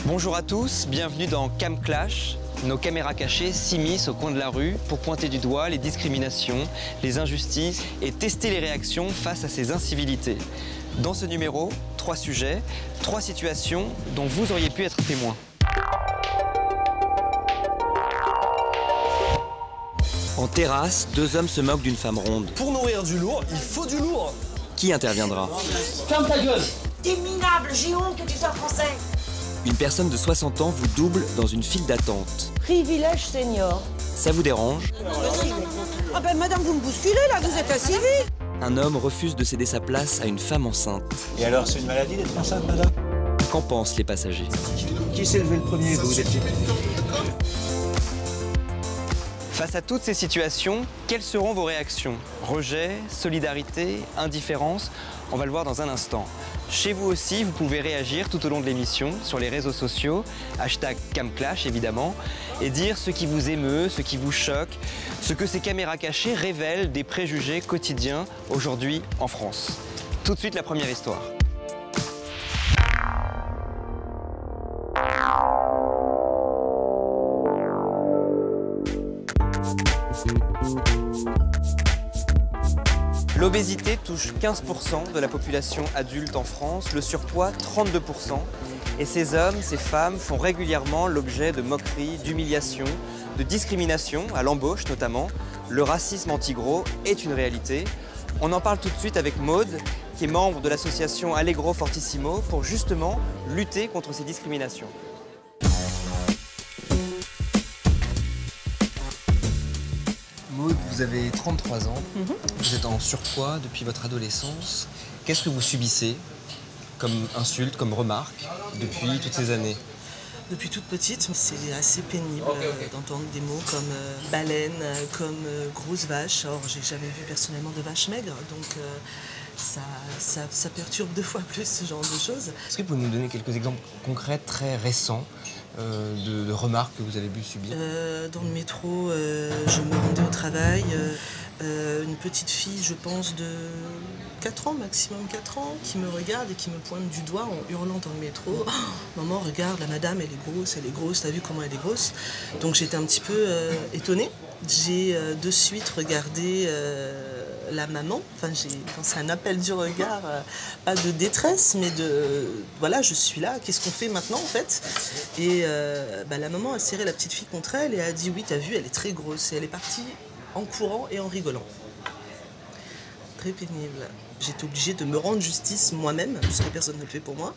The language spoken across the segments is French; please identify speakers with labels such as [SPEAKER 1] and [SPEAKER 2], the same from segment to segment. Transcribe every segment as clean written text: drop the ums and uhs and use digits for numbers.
[SPEAKER 1] Bonjour à tous, bienvenue dans Cam Clash. Nos caméras cachées s'immiscent au coin de la rue pour pointer du doigt les discriminations, les injustices et tester les réactions face à ces incivilités. Dans ce numéro, 3 sujets, 3 situations dont vous auriez pu être témoin. En terrasse, 2 hommes se moquent d'une femme ronde.
[SPEAKER 2] Pour nourrir du lourd, il faut du lourd.
[SPEAKER 1] Qui interviendra?
[SPEAKER 3] Ferme ta gueule!
[SPEAKER 4] T'es minable, j'ai honte que tu sois français.
[SPEAKER 1] Une personne de 60 ans vous double dans une file d'attente.
[SPEAKER 4] Privilège senior.
[SPEAKER 1] Ça vous dérange?
[SPEAKER 4] Ah ben madame, vous me bousculez là, vous êtes assis vite.
[SPEAKER 1] Un homme refuse de céder sa place à une femme enceinte.
[SPEAKER 2] Et alors, c'est une maladie d'être enceinte, madame?
[SPEAKER 1] Qu'en pensent les passagers?
[SPEAKER 2] Qui s'est levé le premier, vous êtes...
[SPEAKER 1] Face à toutes ces situations, quelles seront vos réactions? Rejet, solidarité, indifférence? On va le voir dans un instant. Chez vous aussi, vous pouvez réagir tout au long de l'émission sur les réseaux sociaux, #CamClash évidemment, et dire ce qui vous émeut, ce qui vous choque, ce que ces caméras cachées révèlent des préjugés quotidiens aujourd'hui en France. Tout de suite, la première histoire. L'obésité touche 15% de la population adulte en France, le surpoids 32%. Et ces hommes, ces femmes font régulièrement l'objet de moqueries, d'humiliations, de discriminations, à l'embauche notamment. Le racisme anti-gros est une réalité. On en parle tout de suite avec Maude, qui est membre de l'association Allegro Fortissimo, pour justement lutter contre ces discriminations. Maude, vous avez 33 ans, vous êtes en surpoids depuis votre adolescence. Qu'est-ce que vous subissez comme insulte, comme remarque, depuis toutes ces années?
[SPEAKER 3] Depuis toute petite, c'est assez pénible d'entendre des mots comme baleine, comme grosse vache. Or, j'ai jamais vu personnellement de vache maigre, donc ça perturbe 2 fois plus ce genre de choses.
[SPEAKER 1] Est-ce que vous pouvez nous donner quelques exemples concrets, très récents, de remarques que vous avez pu subir?
[SPEAKER 3] Dans le métro, je me rendais au travail. Une petite fille, je pense, de 4 ans, maximum 4 ans, qui me regarde et qui me pointe du doigt en hurlant dans le métro. Oh, maman, regarde, la madame, elle est grosse, t'as vu comment elle est grosse? Donc j'étais un petit peu étonnée. J'ai de suite regardé la maman. Enfin, c'est un appel du regard, pas de détresse, mais de voilà, je suis là, qu'est-ce qu'on fait maintenant en fait? Et la maman a serré la petite fille contre elle et a dit oui, t'as vu, elle est très grosse. Et elle est partie en courant et en rigolant. Très pénible. J'étais obligée de me rendre justice moi-même, puisque personne ne le fait pour moi.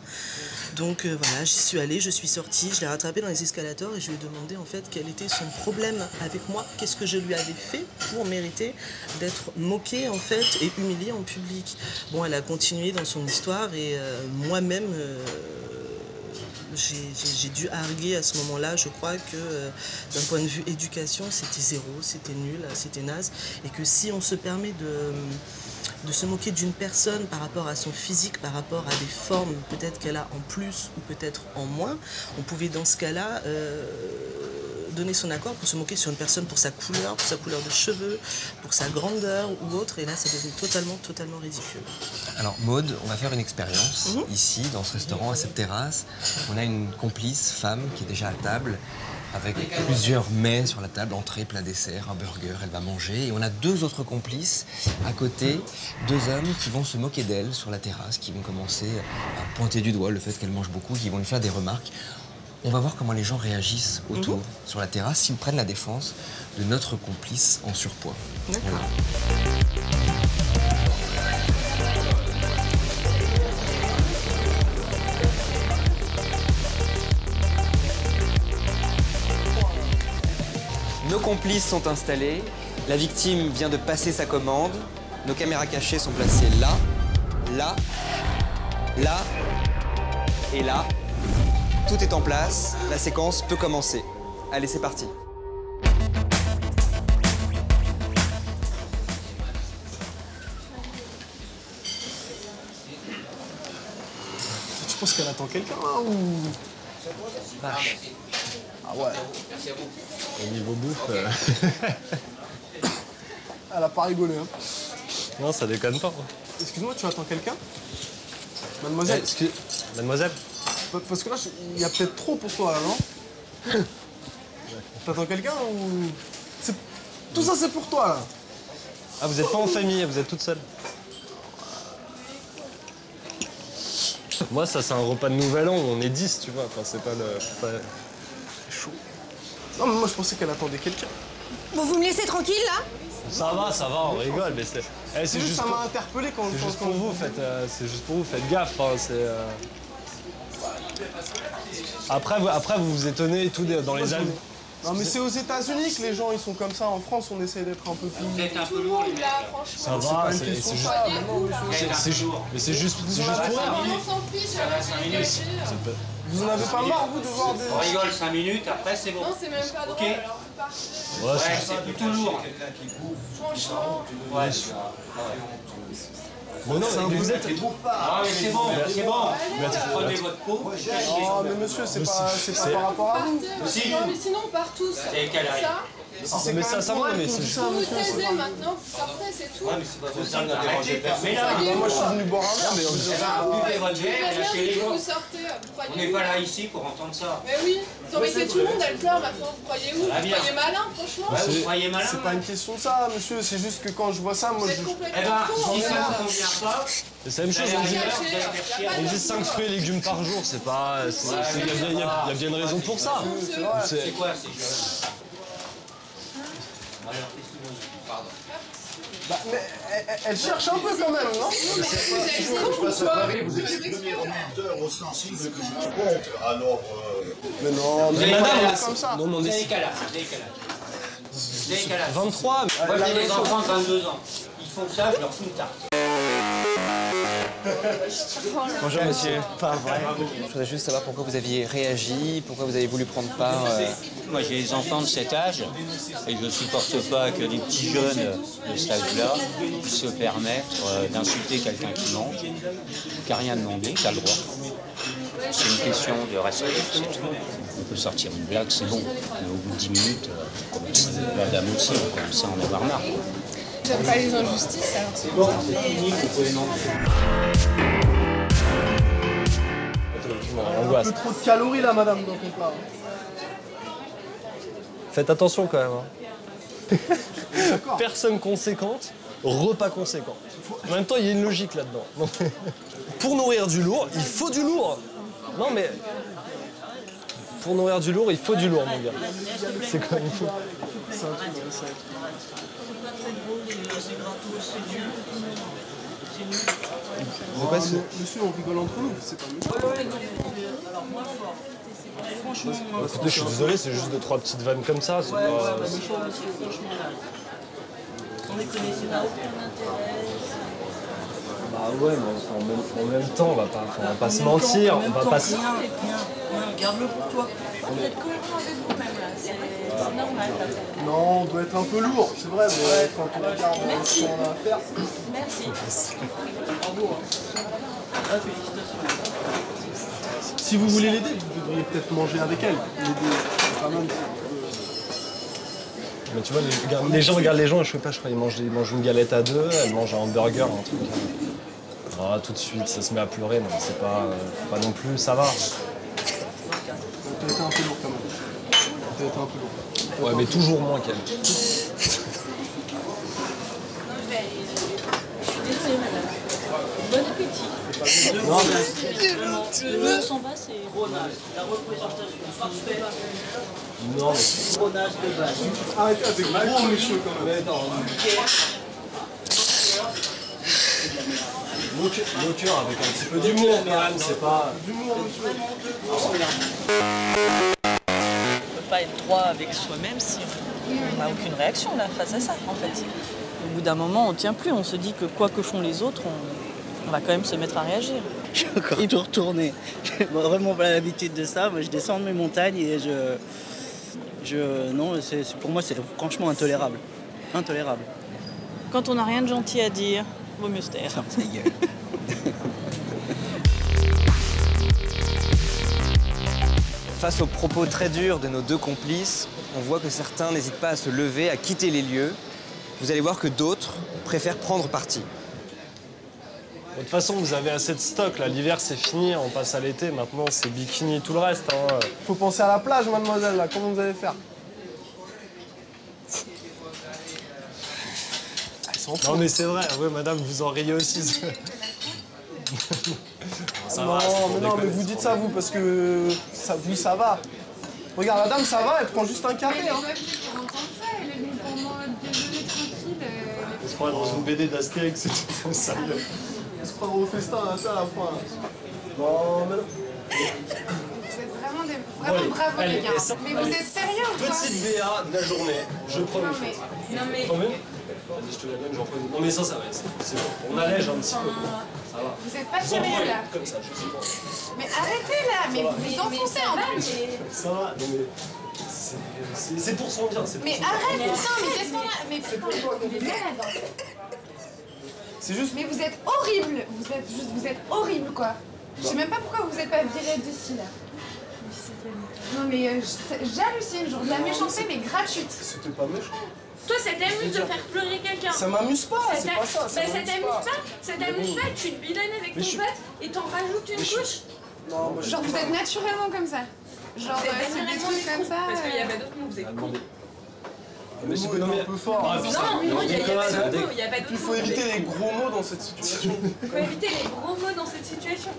[SPEAKER 3] Donc voilà, j'y suis allée, je suis sortie, je l'ai rattrapée dans les escalators et je lui ai demandé en fait quel était son problème avec moi, qu'est-ce que je lui avais fait pour mériter d'être moquée en fait et humiliée en public. Bon, elle a continué dans son histoire et moi-même j'ai dû arguer à ce moment-là. Je crois que d'un point de vue éducation, c'était zéro, c'était nul, c'était naze. Et que si on se permet de se moquer d'une personne par rapport à son physique, par rapport à des formes peut-être qu'elle a en plus ou peut-être en moins, on pouvait dans ce cas-là donner son accord pour se moquer sur une personne pour sa couleur de cheveux, pour sa grandeur ou autre, et là ça devient totalement ridicule.
[SPEAKER 1] Alors Maude, on va faire une expérience ici, dans ce restaurant, à cette terrasse. On a une complice femme qui est déjà à table, avec plusieurs mets sur la table, entrée, plat, dessert, un burger, elle va manger. Et on a 2 autres complices à côté, 2 hommes qui vont se moquer d'elle sur la terrasse, qui vont commencer à pointer du doigt le fait qu'elle mange beaucoup, qui vont lui faire des remarques. On va voir comment les gens réagissent autour, sur la terrasse, s'ils prennent la défense de notre complice en surpoids. Voilà. Nos complices sont installés, la victime vient de passer sa commande, nos caméras cachées sont placées là, là, là et là. Tout est en place, la séquence peut commencer. Allez, c'est parti.
[SPEAKER 2] Tu penses qu'elle attend quelqu'un là ou...
[SPEAKER 1] Vache.
[SPEAKER 2] Ah ouais. Au niveau bouffe... Elle a pas rigolé, hein.
[SPEAKER 5] Non, ça déconne pas.
[SPEAKER 2] Excuse-moi, tu attends quelqu'un? Mademoiselle?
[SPEAKER 5] Mademoiselle?
[SPEAKER 2] Parce que là, il y a peut-être trop pour toi, là, non? T'attends quelqu'un ou... Tout ça, c'est pour toi, là.
[SPEAKER 5] Ah, vous êtes pas en famille, vous êtes toute seule. Moi, ça, c'est un repas de nouvel an où on est 10, tu vois. Enfin, c'est pas le...
[SPEAKER 2] C'est chaud. Non, mais moi, je pensais qu'elle attendait quelqu'un.
[SPEAKER 4] Bon, vous me laissez tranquille, là?
[SPEAKER 5] Ça va, on rigole, mais c'est... Eh, c'est juste
[SPEAKER 2] Ça
[SPEAKER 5] pour...
[SPEAKER 2] m'a interpellé quand...
[SPEAKER 5] C'est juste pour vous, c'est juste pour vous, faites gaffe, hein, c'est... Après, vous vous étonnez et tout dans les Alpes.
[SPEAKER 2] Non, mais c'est aux États-Unis que les gens, ils sont comme ça. En France, on essaie d'être un peu plus...
[SPEAKER 6] Vous êtes un peu lourd, les mecs.
[SPEAKER 5] Ça va, c'est juste... Mais c'est juste pour rire.
[SPEAKER 6] On s'en fiche, ça va 5 minutes.
[SPEAKER 2] Vous en avez pas marre, vous, de voir des...
[SPEAKER 6] On rigole 5 minutes, après c'est bon.
[SPEAKER 7] Non, c'est même pas drôle,
[SPEAKER 6] Ok.
[SPEAKER 7] alors vous partez.
[SPEAKER 5] Ouais,
[SPEAKER 6] Ouais, c'est plutôt lourd.
[SPEAKER 7] Franchement.
[SPEAKER 6] Ouais.
[SPEAKER 5] Bon, non, vous êtes...
[SPEAKER 6] Ah, mais c'est bon, c'est bon. Prenez votre pot.
[SPEAKER 2] Oh, mais monsieur, c'est pas par rapport à vous.
[SPEAKER 6] Si.
[SPEAKER 7] Non, mais sinon, on part tous.
[SPEAKER 6] C'est qu'elle arrive.
[SPEAKER 7] Ça,
[SPEAKER 5] Mais ça va, mais c'est...
[SPEAKER 7] vous vous taisez maintenant, vous sortez, c'est tout.
[SPEAKER 6] Ouais, mais c'est pas possible d'arrêter de fermer là.
[SPEAKER 2] Moi, je suis venu boire un verre, mais on
[SPEAKER 6] Buvez votre verre et lâchez les
[SPEAKER 7] Vous
[SPEAKER 6] gens.
[SPEAKER 7] sortez, vous
[SPEAKER 6] On n'est
[SPEAKER 7] croyez où?
[SPEAKER 6] pas là ici pour entendre ça.
[SPEAKER 7] Mais oui, vous embêtez tout le monde, elle pleure maintenant, vous croyez où?
[SPEAKER 6] Ah,
[SPEAKER 7] Vous
[SPEAKER 6] bien.
[SPEAKER 7] croyez malin, franchement?
[SPEAKER 6] Ouais, vous croyez malin?
[SPEAKER 2] c'est pas une question de ça, monsieur. C'est juste que quand je vois ça, moi,
[SPEAKER 7] Vous
[SPEAKER 2] je...
[SPEAKER 7] êtes
[SPEAKER 6] Eh
[SPEAKER 7] complètement
[SPEAKER 6] ben,
[SPEAKER 7] con,
[SPEAKER 6] si
[SPEAKER 7] en
[SPEAKER 6] ça
[SPEAKER 7] fait.
[SPEAKER 6] vous convient pas,
[SPEAKER 5] C'est la même chose, on dit... On dit 5 fruits et légumes par jour, c'est pas... Il y a bien une raison pour ça.
[SPEAKER 6] c'est quoi ces jeux? Alors, qu'est-ce qu'ils vont dire? Pardon.
[SPEAKER 2] Bah, mais elle cherche un peu quand même, non?
[SPEAKER 7] Vous êtes con ou quoi?
[SPEAKER 8] Vous exprimez en hauteur ostensible que je me compte. Alors,
[SPEAKER 2] Mais non, mais
[SPEAKER 6] Madame,
[SPEAKER 2] madame,
[SPEAKER 6] c'est
[SPEAKER 2] comme ça.
[SPEAKER 5] Non, mais on
[SPEAKER 6] Vous avez
[SPEAKER 5] est...
[SPEAKER 6] quel âge? Vous avez quel âge? Vous avez quel âge?
[SPEAKER 5] 23.
[SPEAKER 6] Moi j'ai des enfants de 22 ans. Ils font ça, je leur fous une tarte.
[SPEAKER 1] Bonjour monsieur. Pas vrai. Je voudrais juste savoir pourquoi vous aviez réagi, pourquoi vous avez voulu prendre part.
[SPEAKER 6] Moi j'ai des enfants de cet âge et je ne supporte pas que des petits jeunes de cet âge-là puissent se permettre d'insulter quelqu'un qui mange, qui n'a rien demandé, qui a le droit. C'est une question de respect, c'est tout. On peut sortir une blague, c'est bon. Mais au bout de 10 minutes, la dame aussi, on commence à en avoir marre.
[SPEAKER 7] J'aime pas les injustices, alors c'est bon.
[SPEAKER 5] Angoisse.
[SPEAKER 2] Un peu trop de calories là, madame, dans ton plat.
[SPEAKER 5] Faites attention quand même. Hein. Personne conséquente, repas conséquent. En même temps, il y a une logique là-dedans. Donc, pour nourrir du lourd, il faut du lourd. Non mais... Pour nourrir du lourd, il faut du lourd, mon gars. C'est comme il faut.
[SPEAKER 2] Monsieur, on rigole entre nous, c'est pas méchant.
[SPEAKER 5] Écoutez, je suis désolé, c'est juste 2-3 petites vannes comme ça. C'est pas... Bah ouais, mais en même temps, on va pas se mentir, on va pas se...
[SPEAKER 3] Garde-le pour toi. Vous êtes cohérent avec vous-même là, c'est normal.
[SPEAKER 2] Non, on doit être un peu lourd, c'est vrai, mais quand on regarde ce qu'on a à faire...
[SPEAKER 3] Merci.
[SPEAKER 2] Si vous voulez l'aider, vous devriez peut-être manger avec elle. L'aider, c'est pas mal.
[SPEAKER 5] Mais tu vois, les gens regardent les gens, je sais pas, je crois qu'ils mangent une galette à deux, elle mange un hamburger, un truc. Ah, tout de suite, ça se met à pleurer, mais c'est pas non plus, ça va.
[SPEAKER 2] T'as été un peu lourd quand même. T'as été un peu lourd.
[SPEAKER 5] Ouais, mais toujours moins qu'elle.
[SPEAKER 9] Désolée, madame. Bon appétit.
[SPEAKER 5] Non, mais...
[SPEAKER 9] Le s'en va, c'est Ronald. La représentation parfaite.
[SPEAKER 5] Non, mais...
[SPEAKER 9] Ronald de base.
[SPEAKER 2] Arrêtez avec gros monsieur quand même.
[SPEAKER 5] Nos cœurs avec un petit peu d'humour quand même, c'est pas...
[SPEAKER 2] D'humour, monsieur.
[SPEAKER 3] On peut pas être droit avec soi-même si on n'a aucune réaction là face à ça en fait. Au bout d'un moment, on tient plus, on se dit que quoi que font les autres, on va quand même se mettre à réagir.
[SPEAKER 10] Je suis encore tout retourné. J'ai vraiment pas l'habitude de ça. Moi, je descends de mes montagnes et non, pour moi, c'est franchement intolérable. Intolérable.
[SPEAKER 3] Quand on n'a rien de gentil à dire, vaut mieux se taire.
[SPEAKER 10] Ferme ta gueule.
[SPEAKER 1] Face aux propos très durs de nos deux complices, on voit que certains n'hésitent pas à se lever, à quitter les lieux. Vous allez voir que d'autres préfèrent prendre parti.
[SPEAKER 5] De toute façon, vous avez assez de stock, là. L'hiver, c'est fini, on passe à l'été. Maintenant, c'est bikini et tout le reste. Hein.
[SPEAKER 2] Faut penser à la plage, mademoiselle, là. Comment vous allez faire?
[SPEAKER 5] Non, mais c'est vrai. Oui, madame, vous en riez aussi. Ça
[SPEAKER 2] non,
[SPEAKER 5] va,
[SPEAKER 2] mais vous dites ça, vous, parce que ça, vous, ça va. Regarde, la dame, ça va, elle prend juste un café.
[SPEAKER 7] Elle est
[SPEAKER 2] Hein.
[SPEAKER 7] pas venue pour entendre ça, elle est venue pour moi déjeuner tranquille.
[SPEAKER 5] On se croit dans une BD d'Astérix, c'est tout ça.
[SPEAKER 2] On se prend au festin, là, ça, à la fin. Là. Non, mais non.
[SPEAKER 7] Vous êtes vraiment bravo,
[SPEAKER 5] allez,
[SPEAKER 7] les gars. Mais vous êtes sérieux ou quoi?
[SPEAKER 5] Petite BA de la journée, je promets.
[SPEAKER 7] Non, mais...
[SPEAKER 5] Promets? Vas-y, je te la donne, j'en prends une. Non, mais ça va, c'est bon. On allège un petit peu. Ça va.
[SPEAKER 7] Vous êtes pas sérieux, là?
[SPEAKER 5] Comme ça, je sais pas.
[SPEAKER 7] Mais arrêtez, là. Mais vous vous enfoncez, en plus.
[SPEAKER 5] Ça va, non, mais... C'est pour son bien, c'est pour
[SPEAKER 7] Mais
[SPEAKER 5] son bien.
[SPEAKER 7] arrête, putain, mais qu'est-ce qu'on a? Mais putain, il est malade.
[SPEAKER 2] C'est juste...
[SPEAKER 7] Mais vous êtes horrible. Vous êtes horrible, quoi. Je sais même pas pourquoi vous êtes pas viré d'ici, là. Non, mais j'hallucine, genre de la méchanceté, mais gratuite.
[SPEAKER 2] C'était pas méchant.
[SPEAKER 11] Toi, ça t'amuse de faire pleurer quelqu'un.
[SPEAKER 2] Ça m'amuse pas, c'est pas ça.
[SPEAKER 11] Ça t'amuse pas. Ça t'amuse pas, tu te bidonnes avec ton pote et t'en rajoutes une couche.
[SPEAKER 2] Non, moi,
[SPEAKER 7] Genre, vous êtes naturellement comme ça. Genre, c'est des trucs comme ça.
[SPEAKER 11] Parce qu'il y a pas d'autres mots, vous êtes con.
[SPEAKER 5] Mais
[SPEAKER 2] le mot est un peu fort.
[SPEAKER 11] Non, il n'y a pas d'autres mots, il y a pas d'autres mots.
[SPEAKER 2] Il faut éviter les gros mots dans cette situation.
[SPEAKER 11] Il faut éviter les gros mots dans cette situation.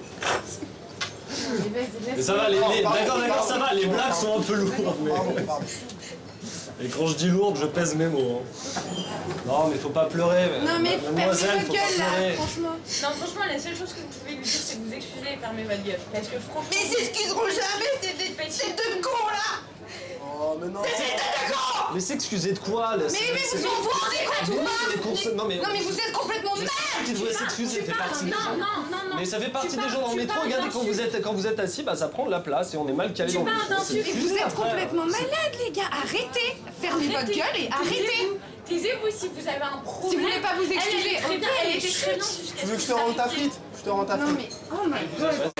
[SPEAKER 5] Mais ça va, d'accord, ça va, les blagues sont un peu lourdes.
[SPEAKER 2] Pardon.
[SPEAKER 5] Et quand je dis lourde, je pèse mes mots. Hein. Non, mais faut pas pleurer.
[SPEAKER 7] Non, mais fermez
[SPEAKER 5] mademoiselle,
[SPEAKER 7] votre
[SPEAKER 5] faut pas
[SPEAKER 7] gueule, là,
[SPEAKER 5] pleurer.
[SPEAKER 7] franchement.
[SPEAKER 11] Non, franchement, la seule chose que vous pouvez lui dire, c'est de vous excuser et fermer votre gueule. Parce que franchement...
[SPEAKER 4] Mais ils s'excuseront jamais, ces deux cons là.
[SPEAKER 2] Oh, mais non.
[SPEAKER 5] Mais s'excuser de quoi là,
[SPEAKER 7] Mais vous en vous rendez compte ou pas?
[SPEAKER 5] Non, mais
[SPEAKER 7] vous êtes complètement merde.
[SPEAKER 5] tu devrais s'excuser, ça fait partie des gens.
[SPEAKER 11] Non.
[SPEAKER 5] Mais ça fait partie des gens dans le métro. Regardez, quand vous êtes assis, bah ça prend de la place et on est mal calé dans le métro.
[SPEAKER 7] Mais vous êtes complètement malade, les gars. Arrêtez. Fermez votre gueule et arrêtez.
[SPEAKER 11] Taisez-vous si vous avez un problème.
[SPEAKER 7] Si vous voulez pas vous excuser,
[SPEAKER 11] Elle
[SPEAKER 7] ok,
[SPEAKER 11] était très bien jusqu'à
[SPEAKER 2] Tu veux que je te rende ta frite? Je te rends ta
[SPEAKER 7] Non,
[SPEAKER 2] frite.
[SPEAKER 7] mais oh my god.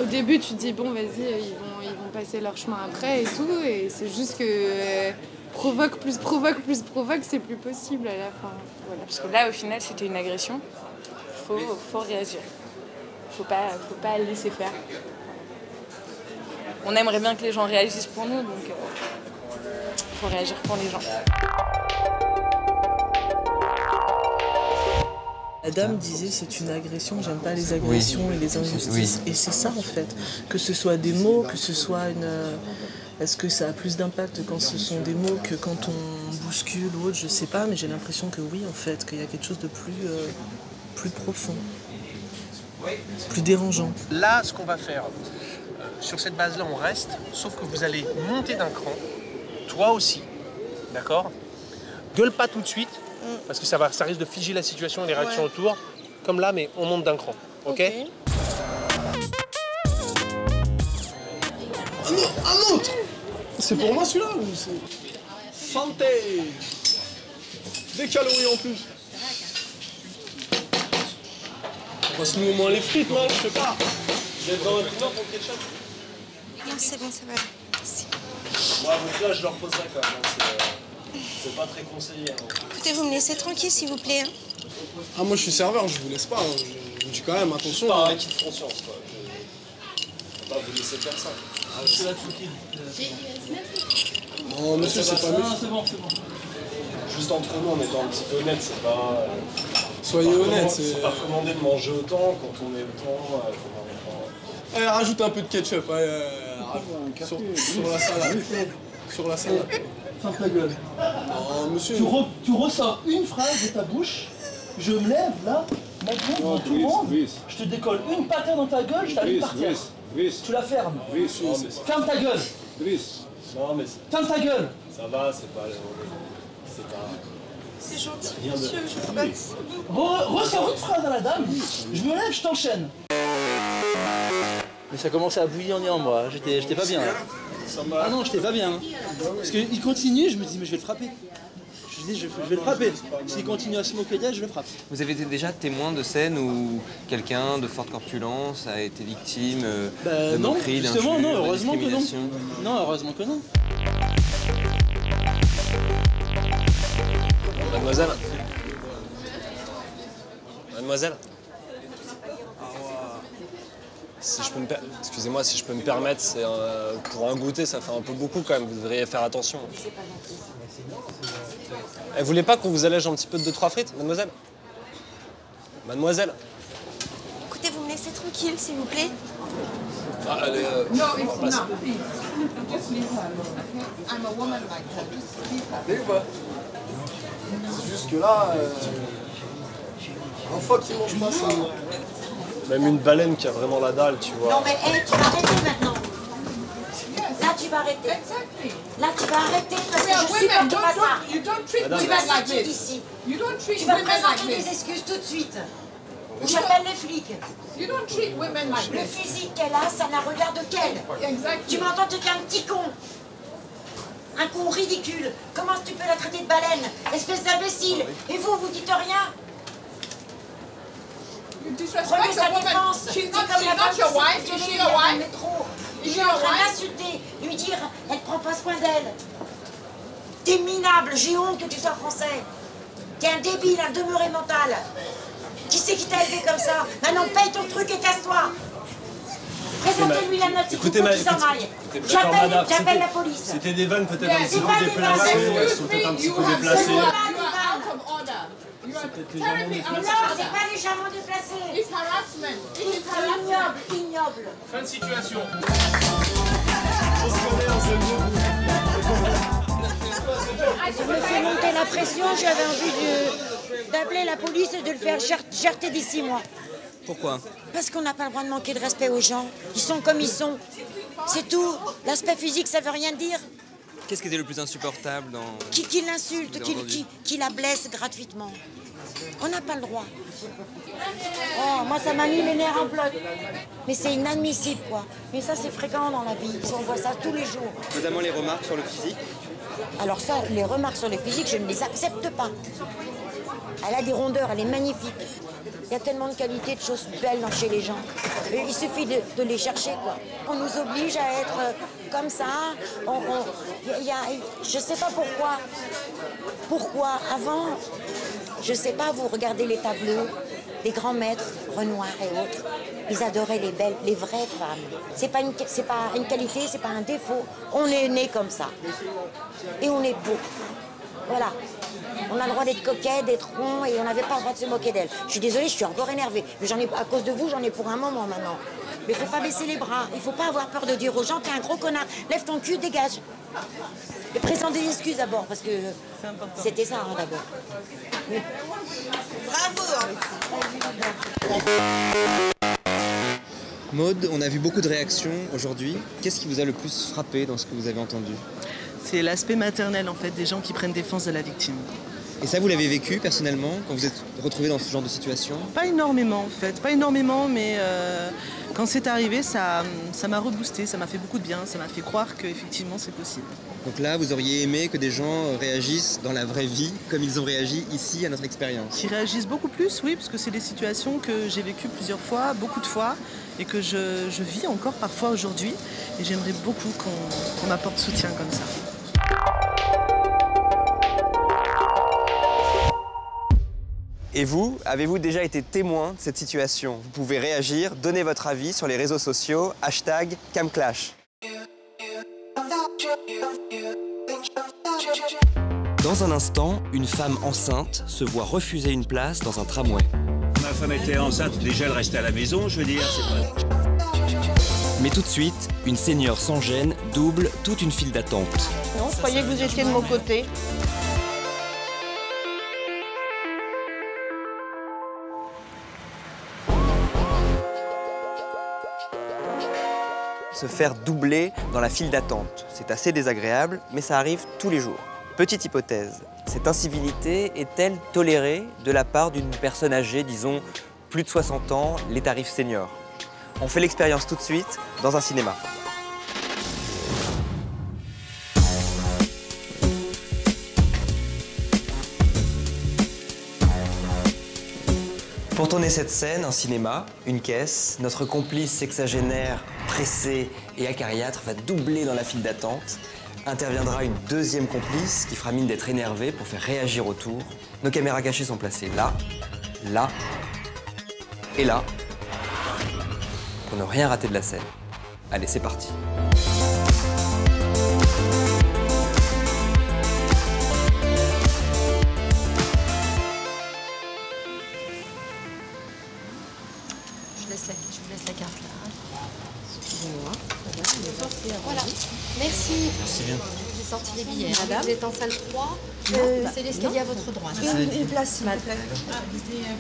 [SPEAKER 7] Au début, tu te dis, bon, vas-y, ils vont passer leur chemin après et tout. Et c'est juste que provoque, c'est plus possible à la fin. Voilà. Parce que là, au final, c'était une agression. Faut réagir. Faut pas le laisser faire. On aimerait bien que les gens réagissent pour nous, donc faut réagir pour les gens.
[SPEAKER 3] La dame disait c'est une agression, j'aime pas les agressions et les injustices. Et c'est ça en fait, que ce soit des mots, que ce soit une... Est-ce que ça a plus d'impact quand ce sont des mots que quand on bouscule ou autre, je sais pas, mais j'ai l'impression que oui en fait, qu'il y a quelque chose de plus profond, plus dérangeant.
[SPEAKER 12] Là, ce qu'on va faire, sur cette base-là, on reste, sauf que vous allez monter d'un cran, toi aussi, d'accord? Gueule pas tout de suite, parce que ça risque de figer la situation et les réactions autour, comme là, mais on monte d'un cran, ok?
[SPEAKER 2] Un autre. C'est pour moi celui-là ou c'est... Santé. Des calories en plus. On va se nouer au moins les frites, non? Je sais pas. Vous êtes dans un climat pour le ketchup?
[SPEAKER 4] Non, c'est bon, ça va. Merci.
[SPEAKER 5] Moi, donc là, je leur poserai quand même. C'est pas très conseillé. Hein.
[SPEAKER 4] Écoutez, vous me laissez tranquille, s'il vous plaît. Hein.
[SPEAKER 2] Ah, moi je suis serveur, je vous laisse pas. Hein. Je vous dis quand même, attention.
[SPEAKER 5] Pas un acquis de conscience, quoi. Je vais pas vous laisser faire ça. C'est la tranquille.
[SPEAKER 2] Non, monsieur, c'est pas méchant.
[SPEAKER 5] C'est bon. Juste entre nous, en étant un petit peu honnête, c'est pas...
[SPEAKER 2] Soyez honnête,
[SPEAKER 5] c'est pas recommandé de manger autant quand on est autant.
[SPEAKER 2] Allez, rajoute un peu de ketchup. Allez, sur la salade. Sur la salade.
[SPEAKER 13] Ferme ta gueule.
[SPEAKER 2] Non, monsieur.
[SPEAKER 13] Tu ressors une phrase de ta bouche, je me lève là, maintenant devant tout le monde, je te décolle une patate dans ta gueule, je t'arrive par terre. Tu la fermes. Ferme ta gueule.
[SPEAKER 5] Non, mais
[SPEAKER 13] ferme ta gueule.
[SPEAKER 5] Ça va, c'est pas...
[SPEAKER 4] C'est gentil,
[SPEAKER 5] rien de...
[SPEAKER 4] monsieur, je peux pas...
[SPEAKER 13] Ressors une phrase à la dame, je me lève, je t'enchaîne.
[SPEAKER 14] Mais ça commençait à bouillir en moi, j'étais pas bien là. Ah non, j'étais pas bien. Parce qu'il continue, je me dis mais je vais le frapper. Je dis je vais le frapper. S'il continue à se moquer d'elle, je le frappe.
[SPEAKER 1] Vous avez été déjà témoin de scènes où quelqu'un de forte corpulence a été victime de
[SPEAKER 14] non,
[SPEAKER 1] moqueries,
[SPEAKER 14] justement,
[SPEAKER 1] d'injures,
[SPEAKER 14] non,
[SPEAKER 1] de
[SPEAKER 14] heureusement que non.
[SPEAKER 1] discrimination?
[SPEAKER 14] Non, heureusement que non.
[SPEAKER 5] Mademoiselle. Mademoiselle? Si je peux me Excusez-moi, si je peux me permettre, c'est pour un goûter, ça fait un peu beaucoup quand même. Vous devriez faire attention. Elle voulait pas qu'on vous allège un petit peu de 2-3 frites, mademoiselle? Mademoiselle?
[SPEAKER 15] Écoutez, vous me laissez tranquille, s'il vous plaît.
[SPEAKER 5] Ah, allez,
[SPEAKER 16] No,
[SPEAKER 5] on
[SPEAKER 16] it's
[SPEAKER 5] va passer.
[SPEAKER 16] not. Please. Just leave her alone, okay? I'm a woman like her. Just leave her.
[SPEAKER 2] C'est juste que là, une fois qu'il mange pas ça.
[SPEAKER 5] Même une baleine qui a vraiment la dalle, tu vois.
[SPEAKER 15] Non mais hey, tu vas arrêter maintenant. Là tu vas arrêter. Là tu vas arrêter parce que je supporte pas ça. Tu vas sortir d'ici. Tu vas présenter des excuses tout de suite. Ou j'appelle les flics. Le physique qu'elle a, ça n'a regard qu'elle. Tu m'entends, tu es un petit con. Un con ridicule. Comment tu peux la traiter de baleine? Espèce d'imbécile. Et vous, vous dites rien? Prenez sa défense. C'est comme la femme qui s'est fait violer dans le métro. Il est en train d'insulter, lui dire elle prend pas soin d'elle. T'es minable, j'ai honte que tu sois français. T'es un débile, un demeuré mental. Qui c'est qui t'a élevé comme ça? Maintenant paye ton truc et casse-toi. Présentez-lui la note, il faut qu'il s'en aille. J'appelle la police.
[SPEAKER 5] C'était des vannes peut-être un petit
[SPEAKER 15] C'est pas
[SPEAKER 5] peu
[SPEAKER 15] des
[SPEAKER 5] déplacées,
[SPEAKER 15] vannes.
[SPEAKER 5] elles sont peut-être un petit peu déplacées.
[SPEAKER 15] Non, c'est pas légèrement déplacé.
[SPEAKER 16] It's harassment. It is
[SPEAKER 15] Ignoble, ignoble.
[SPEAKER 12] Fin de situation.
[SPEAKER 4] Je me fais monter la pression, j'avais envie d'appeler la police et de le faire jarter d'ici, moi.
[SPEAKER 1] Pourquoi?
[SPEAKER 4] Parce qu'on n'a pas le droit de manquer de respect aux gens. Ils sont comme ils sont. C'est tout. L'aspect physique, ça veut rien dire.
[SPEAKER 1] Qu'est-ce qui était le plus insupportable dans...
[SPEAKER 4] Qui l'insulte, qui la blesse gratuitement. On n'a pas le droit. Oh, moi, ça m'a mis les nerfs en bloc. Mais c'est inadmissible, quoi. Mais ça, c'est fréquent dans la vie. On voit ça tous les jours.
[SPEAKER 1] Notamment les remarques sur le physique.
[SPEAKER 4] Alors ça, les remarques sur le physique, je ne les accepte pas. Elle a des rondeurs, elle est magnifique. Il y a tellement de qualités, de choses belles chez les gens. Il suffit de les chercher, quoi. On nous oblige à être comme ça. Je ne sais pas pourquoi. Pourquoi avant, je ne sais pas, vous regardez les tableaux, les grands maîtres, Renoir et autres, ils adoraient les belles, les vraies femmes. C'est pas une qualité, c'est pas un défaut. On est né comme ça. Et on est beau. Voilà. On a le droit d'être coquet, d'être rond, et on n'avait pas le droit de se moquer d'elle. Je suis désolée, je suis encore énervée. Mais à cause de vous, j'en ai pour un moment maintenant. Mais il ne faut pas baisser les bras. Il ne faut pas avoir peur de dire aux gens, t'es un gros connard. Lève ton cul, dégage. Et présente des excuses d'abord, parce que c'était ça d'abord. Mais... Bravo.
[SPEAKER 1] Maud, on a vu beaucoup de réactions aujourd'hui. Qu'est-ce qui vous a le plus frappé dans ce que vous avez entendu?
[SPEAKER 3] C'est l'aspect maternel, en fait, des gens qui prennent défense de la victime.
[SPEAKER 1] Et ça, vous l'avez vécu personnellement, quand vous êtes retrouvé dans ce genre de situation?
[SPEAKER 3] Pas énormément, en fait. Pas énormément, mais quand c'est arrivé, ça m'a reboosté, ça m'a fait beaucoup de bien, ça m'a fait croire qu'effectivement, c'est possible.
[SPEAKER 1] Donc là, vous auriez aimé que des gens réagissent dans la vraie vie, comme ils ont réagi ici à notre expérience?
[SPEAKER 3] Qui réagissent beaucoup plus, oui, parce que c'est des situations que j'ai vécues plusieurs fois, beaucoup de fois, et que je vis encore parfois aujourd'hui. Et j'aimerais beaucoup qu'on m'apporte soutien comme ça.
[SPEAKER 1] Et vous, avez-vous déjà été témoin de cette situation? Vous pouvez réagir, donner votre avis sur les réseaux sociaux, #CamClash. Dans un instant, une femme enceinte se voit refuser une place dans un tramway.
[SPEAKER 17] Ma femme était enceinte, déjà elle restait à la maison, je veux dire, c'est pas...
[SPEAKER 1] Mais tout de suite, une senior sans gêne double toute une file d'attente.
[SPEAKER 4] Non, je croyais que vous étiez de mon côté.
[SPEAKER 1] Se faire doubler dans la file d'attente. C'est assez désagréable, mais ça arrive tous les jours. Petite hypothèse, cette incivilité est-elle tolérée de la part d'une personne âgée, disons plus de 60 ans, les tarifs seniors? On fait l'expérience tout de suite dans un cinéma. Pour tourner cette scène, un cinéma, une caisse, notre complice sexagénaire, pressé et acariâtre va doubler dans la file d'attente. Interviendra une deuxième complice qui fera mine d'être énervée pour faire réagir autour. Nos caméras cachées sont placées là, là Et là, pour ne rien rater de la scène, allez, c'est parti.
[SPEAKER 18] Je vous laisse la carte là. Excusez-moi. Voilà. Merci.
[SPEAKER 1] Merci bien.
[SPEAKER 18] J'ai sorti les billets.
[SPEAKER 15] Madame.
[SPEAKER 18] Vous êtes en salle 3. C'est l'escalier à votre droite.
[SPEAKER 15] Une place, s'il vous plaît.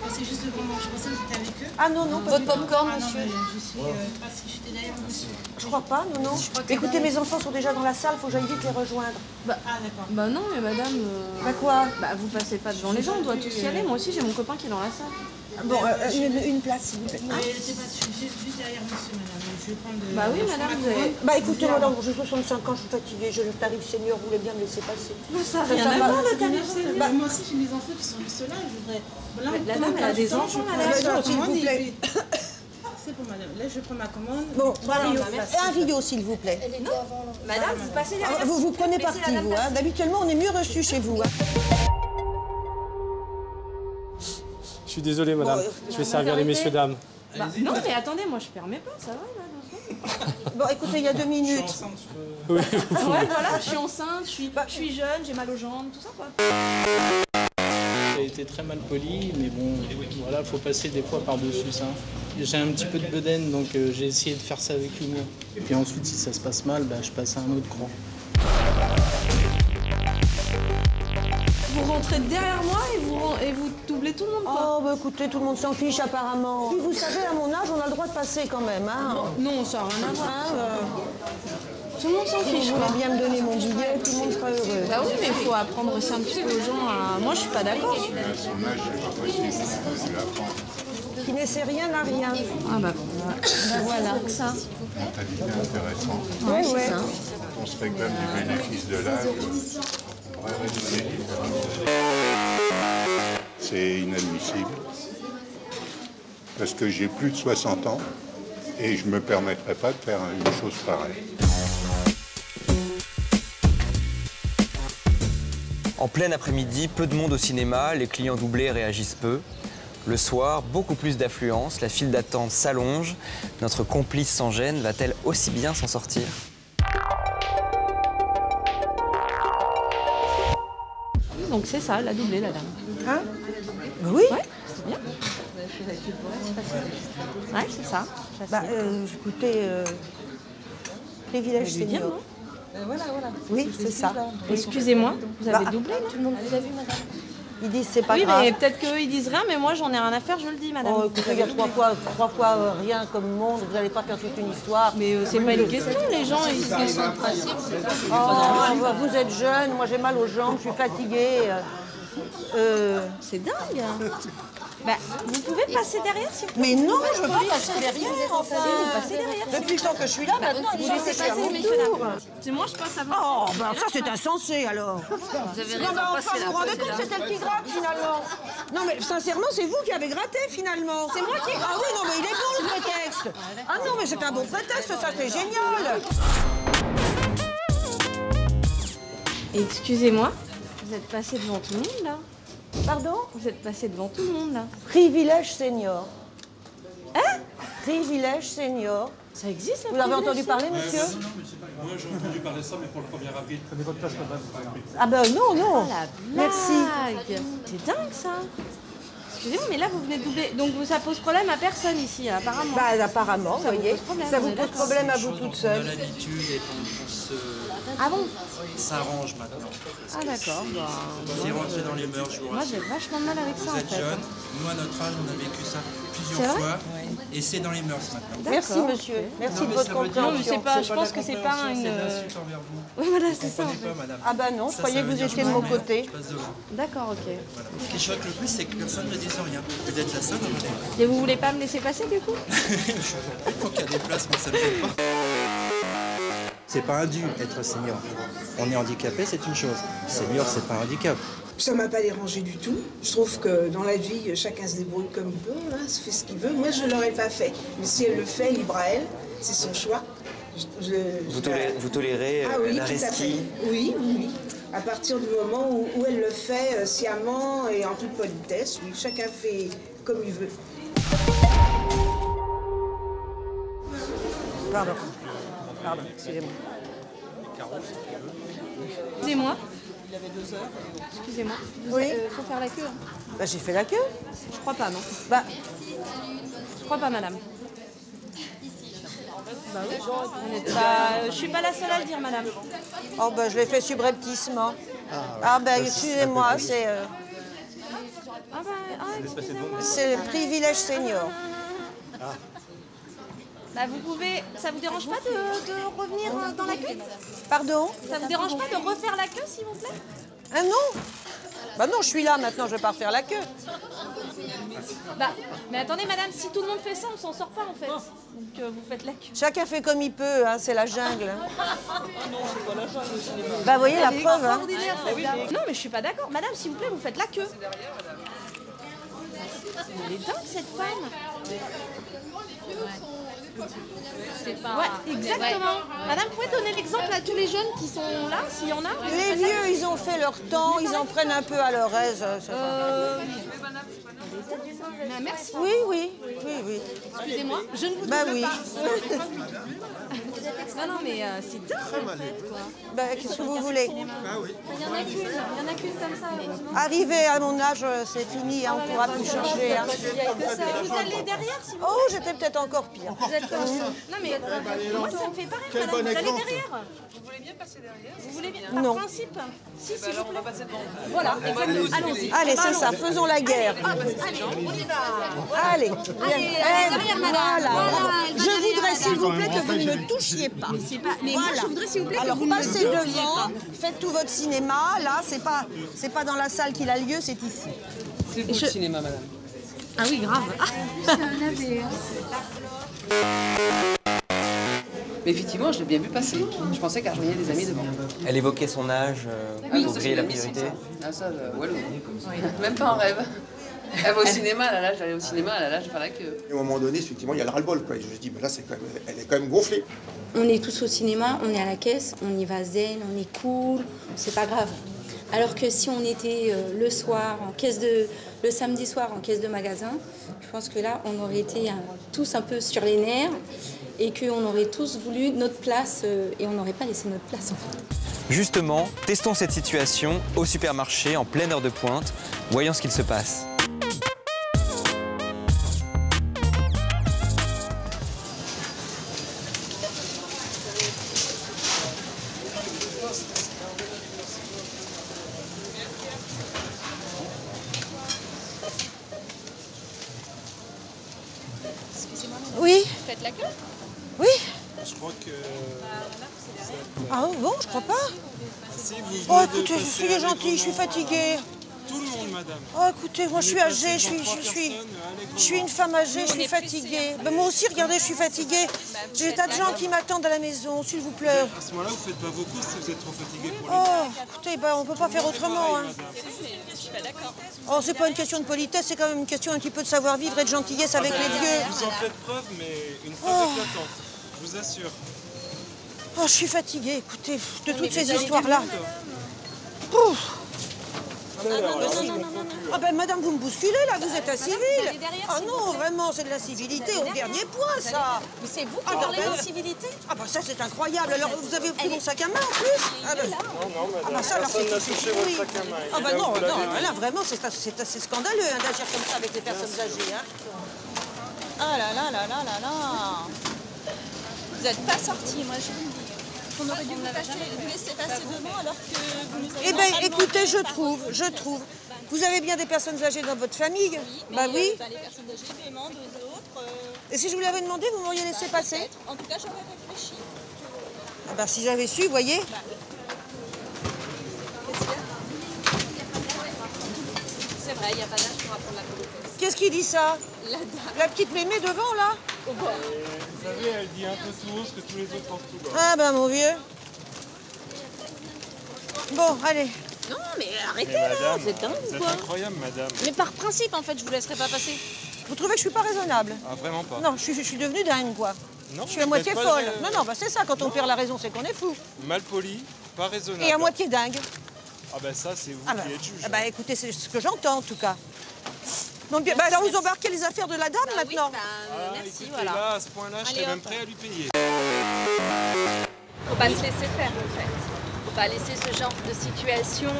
[SPEAKER 16] Passez juste devant moi. Je pensais que j'étais avec eux.
[SPEAKER 15] Ah non, non, pas
[SPEAKER 18] Votre popcorn, monsieur.
[SPEAKER 16] Je suis passée, j'étais derrière monsieur.
[SPEAKER 15] Je crois pas, non, non. Écoutez, mes enfants sont déjà dans la salle, faut que j'aille vite les rejoindre.
[SPEAKER 16] Ah d'accord.
[SPEAKER 7] Bah non, mais madame...
[SPEAKER 15] Bah quoi?
[SPEAKER 7] Bah vous passez pas devant les gens, on doit tous y aller. Moi aussi, j'ai mon copain qui est dans la salle.
[SPEAKER 15] Bon, une place, s'il vous plaît.
[SPEAKER 16] C'est pas, je suis juste derrière monsieur, madame. Je vais prendre
[SPEAKER 7] Bah oui, madame, vous avez...
[SPEAKER 15] Bah écoutez, madame, j'ai 65 ans, je suis fatiguée, j'ai le tarif senior, vous voulez bien me laisser passer.
[SPEAKER 7] Mais ça n'a rien à voir, le tarif senior.
[SPEAKER 16] Bah, moi aussi, j'ai des enfants qui sont juste là, je voudrais... Là,
[SPEAKER 7] la dame, elle a des enfants,
[SPEAKER 15] madame. S'il vous plaît.
[SPEAKER 16] C'est pour madame. Là, je prends ma commande.
[SPEAKER 15] Bon, un Rio, s'il vous plaît.
[SPEAKER 7] Madame, vous passez derrière.
[SPEAKER 15] Vous prenez parti, vous. Hein. D'habituellement, on est mieux reçus chez vous. Hein.
[SPEAKER 2] Je suis désolé, madame. Je vais servir les messieurs, dames.
[SPEAKER 7] Bah, non, mais attendez, moi je permets pas, ça va là.
[SPEAKER 15] Bon, écoutez, il y a 2 minutes.
[SPEAKER 2] Oui,
[SPEAKER 7] Ouais, voilà, je suis enceinte, je suis jeune, j'ai mal aux jambes, tout ça quoi.
[SPEAKER 14] J'ai été très mal poli, mais bon, voilà, faut passer des fois par-dessus ça. J'ai un petit peu de bedaine, donc j'ai essayé de faire ça avec l'humour. Et puis ensuite, si ça se passe mal, bah, je passe à un autre cran.
[SPEAKER 7] Vous rentrez derrière moi et vous doublez tout le monde quoi.
[SPEAKER 15] Oh, bah écoutez, tout le monde s'en fiche apparemment. Puis vous savez, à mon âge, on a le droit de passer quand même. Hein.
[SPEAKER 7] Non, ça n'a rien à voir. Tout le monde s'en
[SPEAKER 15] Si
[SPEAKER 7] fiche
[SPEAKER 15] vous
[SPEAKER 7] quoi.
[SPEAKER 15] voulez bien me donner mon billet, tout le monde sera heureux.
[SPEAKER 7] Bah oui, mais il faut apprendre aussi un petit peu aux gens à... Moi, je suis pas d'accord.
[SPEAKER 15] Qui ne sait rien n'a rien.
[SPEAKER 7] Ah bah voilà, ça.
[SPEAKER 8] Mentalité intéressante.
[SPEAKER 15] Ouais, ouais.
[SPEAKER 8] On se réclame du bénéfice de l'âge. C'est inadmissible. Parce que j'ai plus de 60 ans et je ne me permettrai pas de faire une chose pareille.
[SPEAKER 1] En plein après-midi, peu de monde au cinéma, les clients doublés réagissent peu. Le soir, beaucoup plus d'affluence, la file d'attente s'allonge. Notre complice sans gêne va-t-elle aussi bien s'en sortir?
[SPEAKER 7] Donc c'est ça, la doublée, la dame.
[SPEAKER 15] Hein? Oui.
[SPEAKER 7] Ouais, c'est bien. Ouais, c'est ça.
[SPEAKER 15] Bah, écoutez, privilège
[SPEAKER 7] bien,
[SPEAKER 15] senior.
[SPEAKER 7] non
[SPEAKER 15] Voilà. Oui, c'est ça.
[SPEAKER 7] Excusez-moi, vous avez doublé,
[SPEAKER 15] tout le monde vous a vu, madame. Ils disent c'est pas
[SPEAKER 7] oui,
[SPEAKER 15] grave.
[SPEAKER 7] mais peut-être qu'eux ils disent rien, mais moi j'en ai rien à faire, je le dis, madame.
[SPEAKER 15] Oh, écoutez, il y a trois fois rien comme monde, vous n'allez pas faire toute une histoire.
[SPEAKER 7] Mais c'est pas une question, les gens ils sont de principe.
[SPEAKER 15] Oh, vous êtes jeune, moi j'ai mal aux jambes, je suis fatiguée.
[SPEAKER 7] C'est dingue. Bah, vous pouvez passer derrière si vous
[SPEAKER 15] Mais non, je ne veux pas passer derrière, enfin.
[SPEAKER 7] Vous passez derrière.
[SPEAKER 15] Depuis le temps que je suis là, maintenant,
[SPEAKER 7] Vous laissez passer, messieurs, dames. C'est moi, je passe avant.
[SPEAKER 15] Oh, ben ça c'est insensé alors.
[SPEAKER 18] Vous avez raison,
[SPEAKER 15] Non, mais enfin,
[SPEAKER 18] passez
[SPEAKER 15] vous vous
[SPEAKER 18] là,
[SPEAKER 15] rendez compte,
[SPEAKER 18] passez
[SPEAKER 15] c'est elle qui gratte finalement. Non, mais sincèrement, c'est vous qui avez gratté finalement. C'est moi qui. Ah oui, non, mais il est bon le prétexte. Ah non, mais c'est un bon prétexte, ça c'est génial.
[SPEAKER 7] Excusez-moi, vous êtes passé devant tout le monde là.
[SPEAKER 15] Pardon?
[SPEAKER 7] Vous êtes passé devant tout le monde là.
[SPEAKER 15] Privilège senior.
[SPEAKER 7] Hein?
[SPEAKER 15] Privilège senior.
[SPEAKER 7] Ça existe,
[SPEAKER 15] Vous avez entendu parler, monsieur?
[SPEAKER 19] Moi, j'ai entendu parler de ça, mais pour le premier rapide. Prenez votre place, madame.
[SPEAKER 15] Ah ben non, non.
[SPEAKER 7] Ah, la
[SPEAKER 15] Merci.
[SPEAKER 7] blague. C'est dingue ça. Excusez-moi, mais là vous venez de doubler. Donc ça pose problème à personne ici, apparemment.
[SPEAKER 15] Bah apparemment, vous voyez. Ça vous pose problème à vous toute seule.
[SPEAKER 20] On a l'habitude et on se...
[SPEAKER 7] Ah bon?
[SPEAKER 20] s'arrange maintenant.
[SPEAKER 7] Ah d'accord. Bah,
[SPEAKER 20] C'est rentré dans les mœurs, je vous
[SPEAKER 7] moi
[SPEAKER 20] rassure.
[SPEAKER 7] j'ai vachement de mal avec ça
[SPEAKER 20] Vous
[SPEAKER 7] en
[SPEAKER 20] êtes
[SPEAKER 7] fait.
[SPEAKER 20] jeune, nous à notre âge, on a vécu ça
[SPEAKER 7] C'est
[SPEAKER 20] plusieurs
[SPEAKER 7] vrai
[SPEAKER 20] fois. Et c'est dans les mœurs maintenant.
[SPEAKER 15] Merci monsieur. Merci
[SPEAKER 20] Non,
[SPEAKER 15] de
[SPEAKER 20] mais
[SPEAKER 15] votre
[SPEAKER 20] ça veut dire-
[SPEAKER 7] Non, mais c'est
[SPEAKER 15] compréhension.
[SPEAKER 7] pas, je pense que c'est pas
[SPEAKER 20] C'est
[SPEAKER 7] une...
[SPEAKER 20] de l'insulte envers vous.
[SPEAKER 7] Oui, voilà,
[SPEAKER 20] Vous
[SPEAKER 7] c'est ça en
[SPEAKER 20] comprenez
[SPEAKER 7] fait.
[SPEAKER 20] pas, madame.
[SPEAKER 15] Ah bah non, je
[SPEAKER 20] Ça,
[SPEAKER 15] croyais
[SPEAKER 20] ça
[SPEAKER 15] que
[SPEAKER 20] veut
[SPEAKER 15] vous
[SPEAKER 20] dire
[SPEAKER 15] étiez
[SPEAKER 20] je
[SPEAKER 15] de mon
[SPEAKER 20] m'emmerde,
[SPEAKER 15] côté.
[SPEAKER 20] je passe devant.
[SPEAKER 7] D'accord, ok.
[SPEAKER 20] Voilà. Ce qui choque le plus, c'est que personne ne dise rien. Vous êtes la seule à me dire.
[SPEAKER 7] Et vous voulez pas me laisser passer du coup?
[SPEAKER 20] Tant qu'il y a des places, moi ça me fait pas. C'est pas un dû être senior. On est handicapé, c'est une chose. Senior, c'est pas un handicap.
[SPEAKER 21] Ça m'a pas dérangé du tout. Je trouve que dans la vie, chacun se débrouille comme il peut, là, se fait ce qu'il veut. Moi, je l'aurais pas fait. Mais si elle le fait, libre à elle, c'est son choix.
[SPEAKER 1] Vous tolérez
[SPEAKER 21] Ah oui,
[SPEAKER 1] la
[SPEAKER 21] tout à fait.
[SPEAKER 1] resquille?
[SPEAKER 21] Oui. À partir du moment où elle le fait sciemment et en toute politesse, oui, chacun fait comme il veut.
[SPEAKER 6] Pardon. Pardon, excusez-moi.
[SPEAKER 22] Excusez-moi.
[SPEAKER 13] Il avait 2 heures.
[SPEAKER 22] Excusez-moi.
[SPEAKER 6] Oui.
[SPEAKER 22] Faut faire la queue. Hein.
[SPEAKER 6] Bah, j'ai fait la queue.
[SPEAKER 22] Je crois pas, non.
[SPEAKER 6] Bah,
[SPEAKER 22] je crois pas, madame. Bah oui. Je suis pas la seule à le dire, madame.
[SPEAKER 6] oh, bah, je l'ai fait subrepticement. Ah, bah, excusez-moi, c'est... c'est le privilège senior.
[SPEAKER 22] Bah, vous pouvez... Ça vous dérange pas de revenir dans la queue?
[SPEAKER 6] Pardon?
[SPEAKER 22] Ça vous dérange pas de refaire la queue, s'il vous plaît?
[SPEAKER 6] Ah non. Bah non, je suis là maintenant, je vais pas refaire la queue.
[SPEAKER 22] Bah, mais attendez, madame, si tout le monde fait ça, on s'en sort pas, en fait. Donc, vous faites la queue.
[SPEAKER 6] Chacun fait comme il peut, hein, c'est la jungle. Bah, vous voyez la preuve, hein.
[SPEAKER 22] Non, mais je suis pas d'accord. Madame, s'il vous plaît, vous faites la queue. Elle est dingue, cette femme. Ouais, exactement. Madame, vous pouvez donner l'exemple à tous les jeunes qui sont là, s'il y en a?
[SPEAKER 6] Les vieux, ils ont fait leur temps, ils en prennent un peu à leur aise.
[SPEAKER 22] Merci.
[SPEAKER 6] Oui, oui, oui, oui.
[SPEAKER 22] Excusez-moi, je ne vous
[SPEAKER 6] bah
[SPEAKER 22] double
[SPEAKER 6] oui.
[SPEAKER 22] pas. Non, mais c'est dingue, en fait, quoi.
[SPEAKER 6] Bah, qu'est-ce que vous voulez?
[SPEAKER 22] Il y en a qu'une comme ça.
[SPEAKER 6] Arrivé à mon âge, c'est fini, hein, on ne pourra plus changer. Hein.
[SPEAKER 22] Vous allez derrière, si vous
[SPEAKER 6] Oh, j'étais peut-être encore pire.
[SPEAKER 22] Vous êtes comme ça. Non, mais moi, ça me fait pas rire, madame. Vous allez derrière. Vous voulez bien passer derrière? Vous voulez bien? Par
[SPEAKER 6] Non.
[SPEAKER 22] principe. Si, si,
[SPEAKER 11] alors on va passer devant.
[SPEAKER 22] Voilà, exactement. Allons-y.
[SPEAKER 6] Allez, c'est ça, faisons la guerre.
[SPEAKER 22] Allez, on y va.
[SPEAKER 6] Allez,
[SPEAKER 22] derrière, madame.
[SPEAKER 6] Voilà. Je voudrais, s'il vous plaît, que vous ne me touchiez pas.
[SPEAKER 22] Mais moi, je voudrais, s'il vous plaît,
[SPEAKER 6] alors,
[SPEAKER 22] que vous ne me
[SPEAKER 6] passez
[SPEAKER 22] touchiez
[SPEAKER 6] devant,
[SPEAKER 22] pas.
[SPEAKER 6] faites tout votre cinéma. Là, c'est pas dans la salle qu'il a lieu, c'est ici.
[SPEAKER 11] C'est beau le cinéma, madame.
[SPEAKER 22] Ah oui, grave.
[SPEAKER 11] Mais effectivement, je l'ai bien vu passer. Je pensais qu'elle rejoignait des amis devant.
[SPEAKER 1] Elle évoquait son âge, ouvrir la priorité.
[SPEAKER 11] Ah ça, Walou. Même pas en rêve. Elle va au cinéma, elle a l'âge d'aller au cinéma, elle a l'âge de faire la queue.
[SPEAKER 23] Et à un moment donné, effectivement, il y a le ras-le-bol. Je me dis, mais là, elle est quand même gonflée.
[SPEAKER 24] On est tous au cinéma, on est à la caisse, on y va zen, on est cool, c'est pas grave. Alors que si on était le soir, le samedi soir en caisse de magasin, je pense que là, on aurait été tous un peu sur les nerfs et qu'on aurait tous voulu notre place et on n'aurait pas laissé notre place en fait.
[SPEAKER 1] Justement, testons cette situation au supermarché en pleine heure de pointe, voyons ce qu'il se passe.
[SPEAKER 6] Oui.
[SPEAKER 22] Vous faites la queue?
[SPEAKER 6] Oui.
[SPEAKER 19] Je crois que...
[SPEAKER 6] Ah bon, je crois pas.
[SPEAKER 19] Si vous
[SPEAKER 6] Oh,
[SPEAKER 19] venez de
[SPEAKER 6] écoutez,
[SPEAKER 19] passer
[SPEAKER 6] soyez
[SPEAKER 19] avec
[SPEAKER 6] gentille, je suis fatiguée.
[SPEAKER 19] Tout le monde, madame.
[SPEAKER 6] Oh, écoutez, moi je suis âgée, je suis une femme âgée, je suis fatiguée. Ben, moi aussi, regardez, je suis fatiguée. J'ai des tas de gens qui m'attendent à la maison, s'il vous plaît.
[SPEAKER 19] À ce moment-là, vous faites pas vos courses si vous êtes trop fatigué pour les...
[SPEAKER 6] Oh, écoutez, ben, on peut pas faire autrement. Hein.
[SPEAKER 22] Je suis pas d'accord.
[SPEAKER 6] Oh, c'est pas une question de politesse, c'est quand même une question un petit peu de savoir-vivre et de gentillesse avec les vieux.
[SPEAKER 19] Vous en faites preuve, mais une preuve éclatante, je vous assure.
[SPEAKER 6] Oh, je suis fatiguée, écoutez, de toutes ces histoires-là. Pouf. Ah ben madame, vous me bousculez là, vous êtes incivile. Ah non, vraiment, c'est de la civilité au dernier point, ça.
[SPEAKER 22] Mais c'est vous qui parlez de civilité?
[SPEAKER 6] Ah bah ça c'est incroyable. Alors vous avez pris mon sac à main en plus? Ah ben...
[SPEAKER 19] Non, non, madame,
[SPEAKER 6] Ah bah ça, alors,
[SPEAKER 19] personne n'a
[SPEAKER 6] c'est-
[SPEAKER 19] touché votre sac à main.
[SPEAKER 6] Ah bah
[SPEAKER 19] Et là,
[SPEAKER 6] non,
[SPEAKER 19] vous l'avez
[SPEAKER 6] non,
[SPEAKER 19] vu.
[SPEAKER 6] là vraiment c'est assez scandaleux hein, d'agir comme ça avec les personnes âgées. Hein. Ah là là là là là là.
[SPEAKER 22] Vous n'êtes pas sortis, moi je vous le dis. On aurait dû vous laisser passer devant alors que vous nous avez...
[SPEAKER 6] Eh bien, écoutez, je trouve. Vous avez bien des personnes âgées dans votre famille? Bah oui.
[SPEAKER 22] Les personnes âgées demandent aux autres...
[SPEAKER 6] Et si je vous l'avais demandé, vous m'auriez laissé passer?
[SPEAKER 22] En tout cas, j'aurais réfléchi.
[SPEAKER 6] Ah bah si j'avais su, vous voyez.
[SPEAKER 22] C'est vrai, il n'y a pas d'âge pour apprendre la politesse.
[SPEAKER 6] Qu'est-ce qui dit ça?
[SPEAKER 22] La dame.
[SPEAKER 6] La petite mémé devant, là?
[SPEAKER 19] Vous savez, elle dit un peu tout haut ce que tous les autres pensent tout bas.
[SPEAKER 6] Ah bah mon vieux. Bon, allez.
[SPEAKER 22] Non, mais arrêtez
[SPEAKER 19] Mais
[SPEAKER 22] là,
[SPEAKER 19] madame,
[SPEAKER 22] vous êtes dingue
[SPEAKER 19] vous
[SPEAKER 22] ou
[SPEAKER 19] êtes
[SPEAKER 22] quoi?
[SPEAKER 19] incroyable, madame.
[SPEAKER 22] Mais par principe, en fait, je vous laisserai pas passer.
[SPEAKER 6] Vous trouvez que je suis pas raisonnable?
[SPEAKER 19] Ah, vraiment pas.
[SPEAKER 6] Non, je suis devenue dingue, quoi.
[SPEAKER 19] Non,
[SPEAKER 6] Je suis à
[SPEAKER 19] vous
[SPEAKER 6] moitié
[SPEAKER 19] n'êtes pas
[SPEAKER 6] folle.
[SPEAKER 19] de-
[SPEAKER 6] Non, bah c'est ça, quand on perd la raison, c'est qu'on est fou.
[SPEAKER 19] Mal poli, pas raisonnable.
[SPEAKER 6] Et à moitié dingue.
[SPEAKER 19] Ah ben ça, c'est vous
[SPEAKER 6] Ah bah,
[SPEAKER 19] qui êtes juge.
[SPEAKER 6] ah bah écoutez, c'est ce que j'entends, en tout cas. Donc, bien, bah, alors vous embarquez les affaires de la dame, maintenant?
[SPEAKER 5] merci, voilà.
[SPEAKER 19] Là, à ce point-là, je serais
[SPEAKER 5] Allez,
[SPEAKER 19] même
[SPEAKER 5] hop.
[SPEAKER 19] prêt à lui payer.
[SPEAKER 5] Faut pas se laisser faire en fait. Faut pas laisser ce genre de situation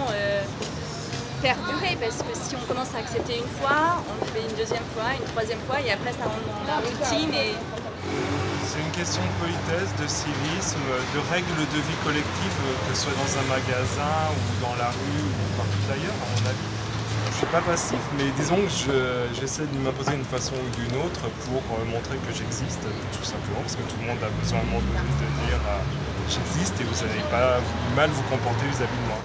[SPEAKER 5] perdurer parce que si on commence à accepter une fois, on le fait une deuxième fois, une troisième fois et après ça rentre dans la routine et...
[SPEAKER 19] C'est une question de politesse, de civisme, de règles de vie collective, que ce soit dans un magasin ou dans la rue ou partout ailleurs, à mon avis. Je suis pas passif, mais disons que j'essaie de m'imposer d'une façon ou d'une autre pour montrer que j'existe, tout simplement, parce que tout le monde a besoin à un moment donné de dire j'existe et vous n'allez pas mal vous comporter vis-à-vis de moi.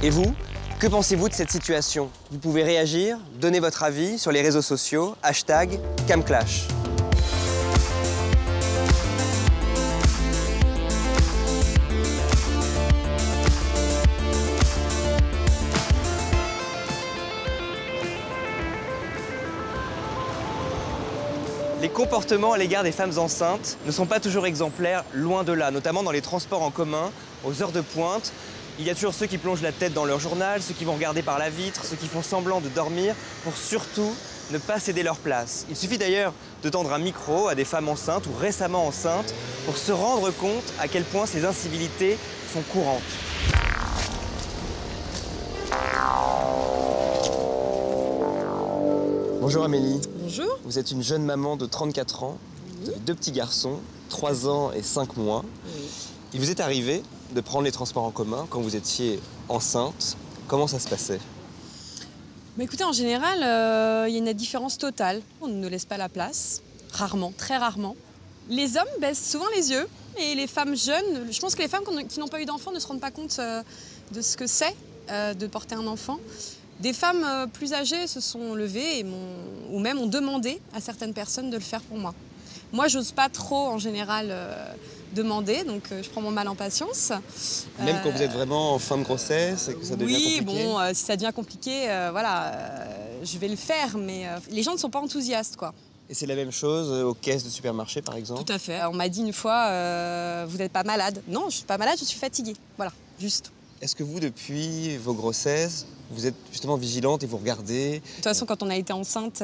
[SPEAKER 1] Et vous, que pensez-vous de cette situation? Vous pouvez réagir, donner votre avis sur les réseaux sociaux, #CamClash. Les comportements à l'égard des femmes enceintes ne sont pas toujours exemplaires, loin de là, notamment dans les transports en commun, aux heures de pointe. Il y a toujours ceux qui plongent la tête dans leur journal, ceux qui vont regarder par la vitre, ceux qui font semblant de dormir pour surtout ne pas céder leur place. Il suffit d'ailleurs de tendre un micro à des femmes enceintes ou récemment enceintes pour se rendre compte à quel point ces incivilités sont courantes. Bonjour Amélie.
[SPEAKER 9] Bonjour.
[SPEAKER 1] Vous êtes une jeune maman de 34 ans, vous avez 2 petits garçons, 3 ans et 5 mois.
[SPEAKER 9] Oui.
[SPEAKER 1] Il vous est arrivé de prendre les transports en commun quand vous étiez enceinte. Comment ça se passait?
[SPEAKER 9] Mais écoutez, en général, il y a une différence totale. On ne nous laisse pas la place, rarement, très rarement. Les hommes baissent souvent les yeux et les femmes jeunes, je pense que les femmes qui n'ont pas eu d'enfant ne se rendent pas compte de ce que c'est de porter un enfant. Des femmes plus âgées se sont levées ou même ont demandé à certaines personnes de le faire pour moi. Moi, j'ose pas trop, en général, demander, donc je prends mon mal en patience.
[SPEAKER 1] Même quand vous êtes vraiment en fin de grossesse et que ça devient compliqué?
[SPEAKER 9] Oui, bon, si ça devient compliqué, voilà, je vais le faire, mais les gens ne sont pas enthousiastes, quoi.
[SPEAKER 1] Et c'est la même chose aux caisses de supermarché, par exemple?
[SPEAKER 9] Tout à fait. On m'a dit une fois, vous n'êtes pas malade. Non, je ne suis pas malade, je suis fatiguée. Voilà, juste.
[SPEAKER 1] Est-ce que vous, depuis vos grossesses, vous êtes justement vigilante et vous regardez?
[SPEAKER 9] De toute façon, quand on a été enceinte,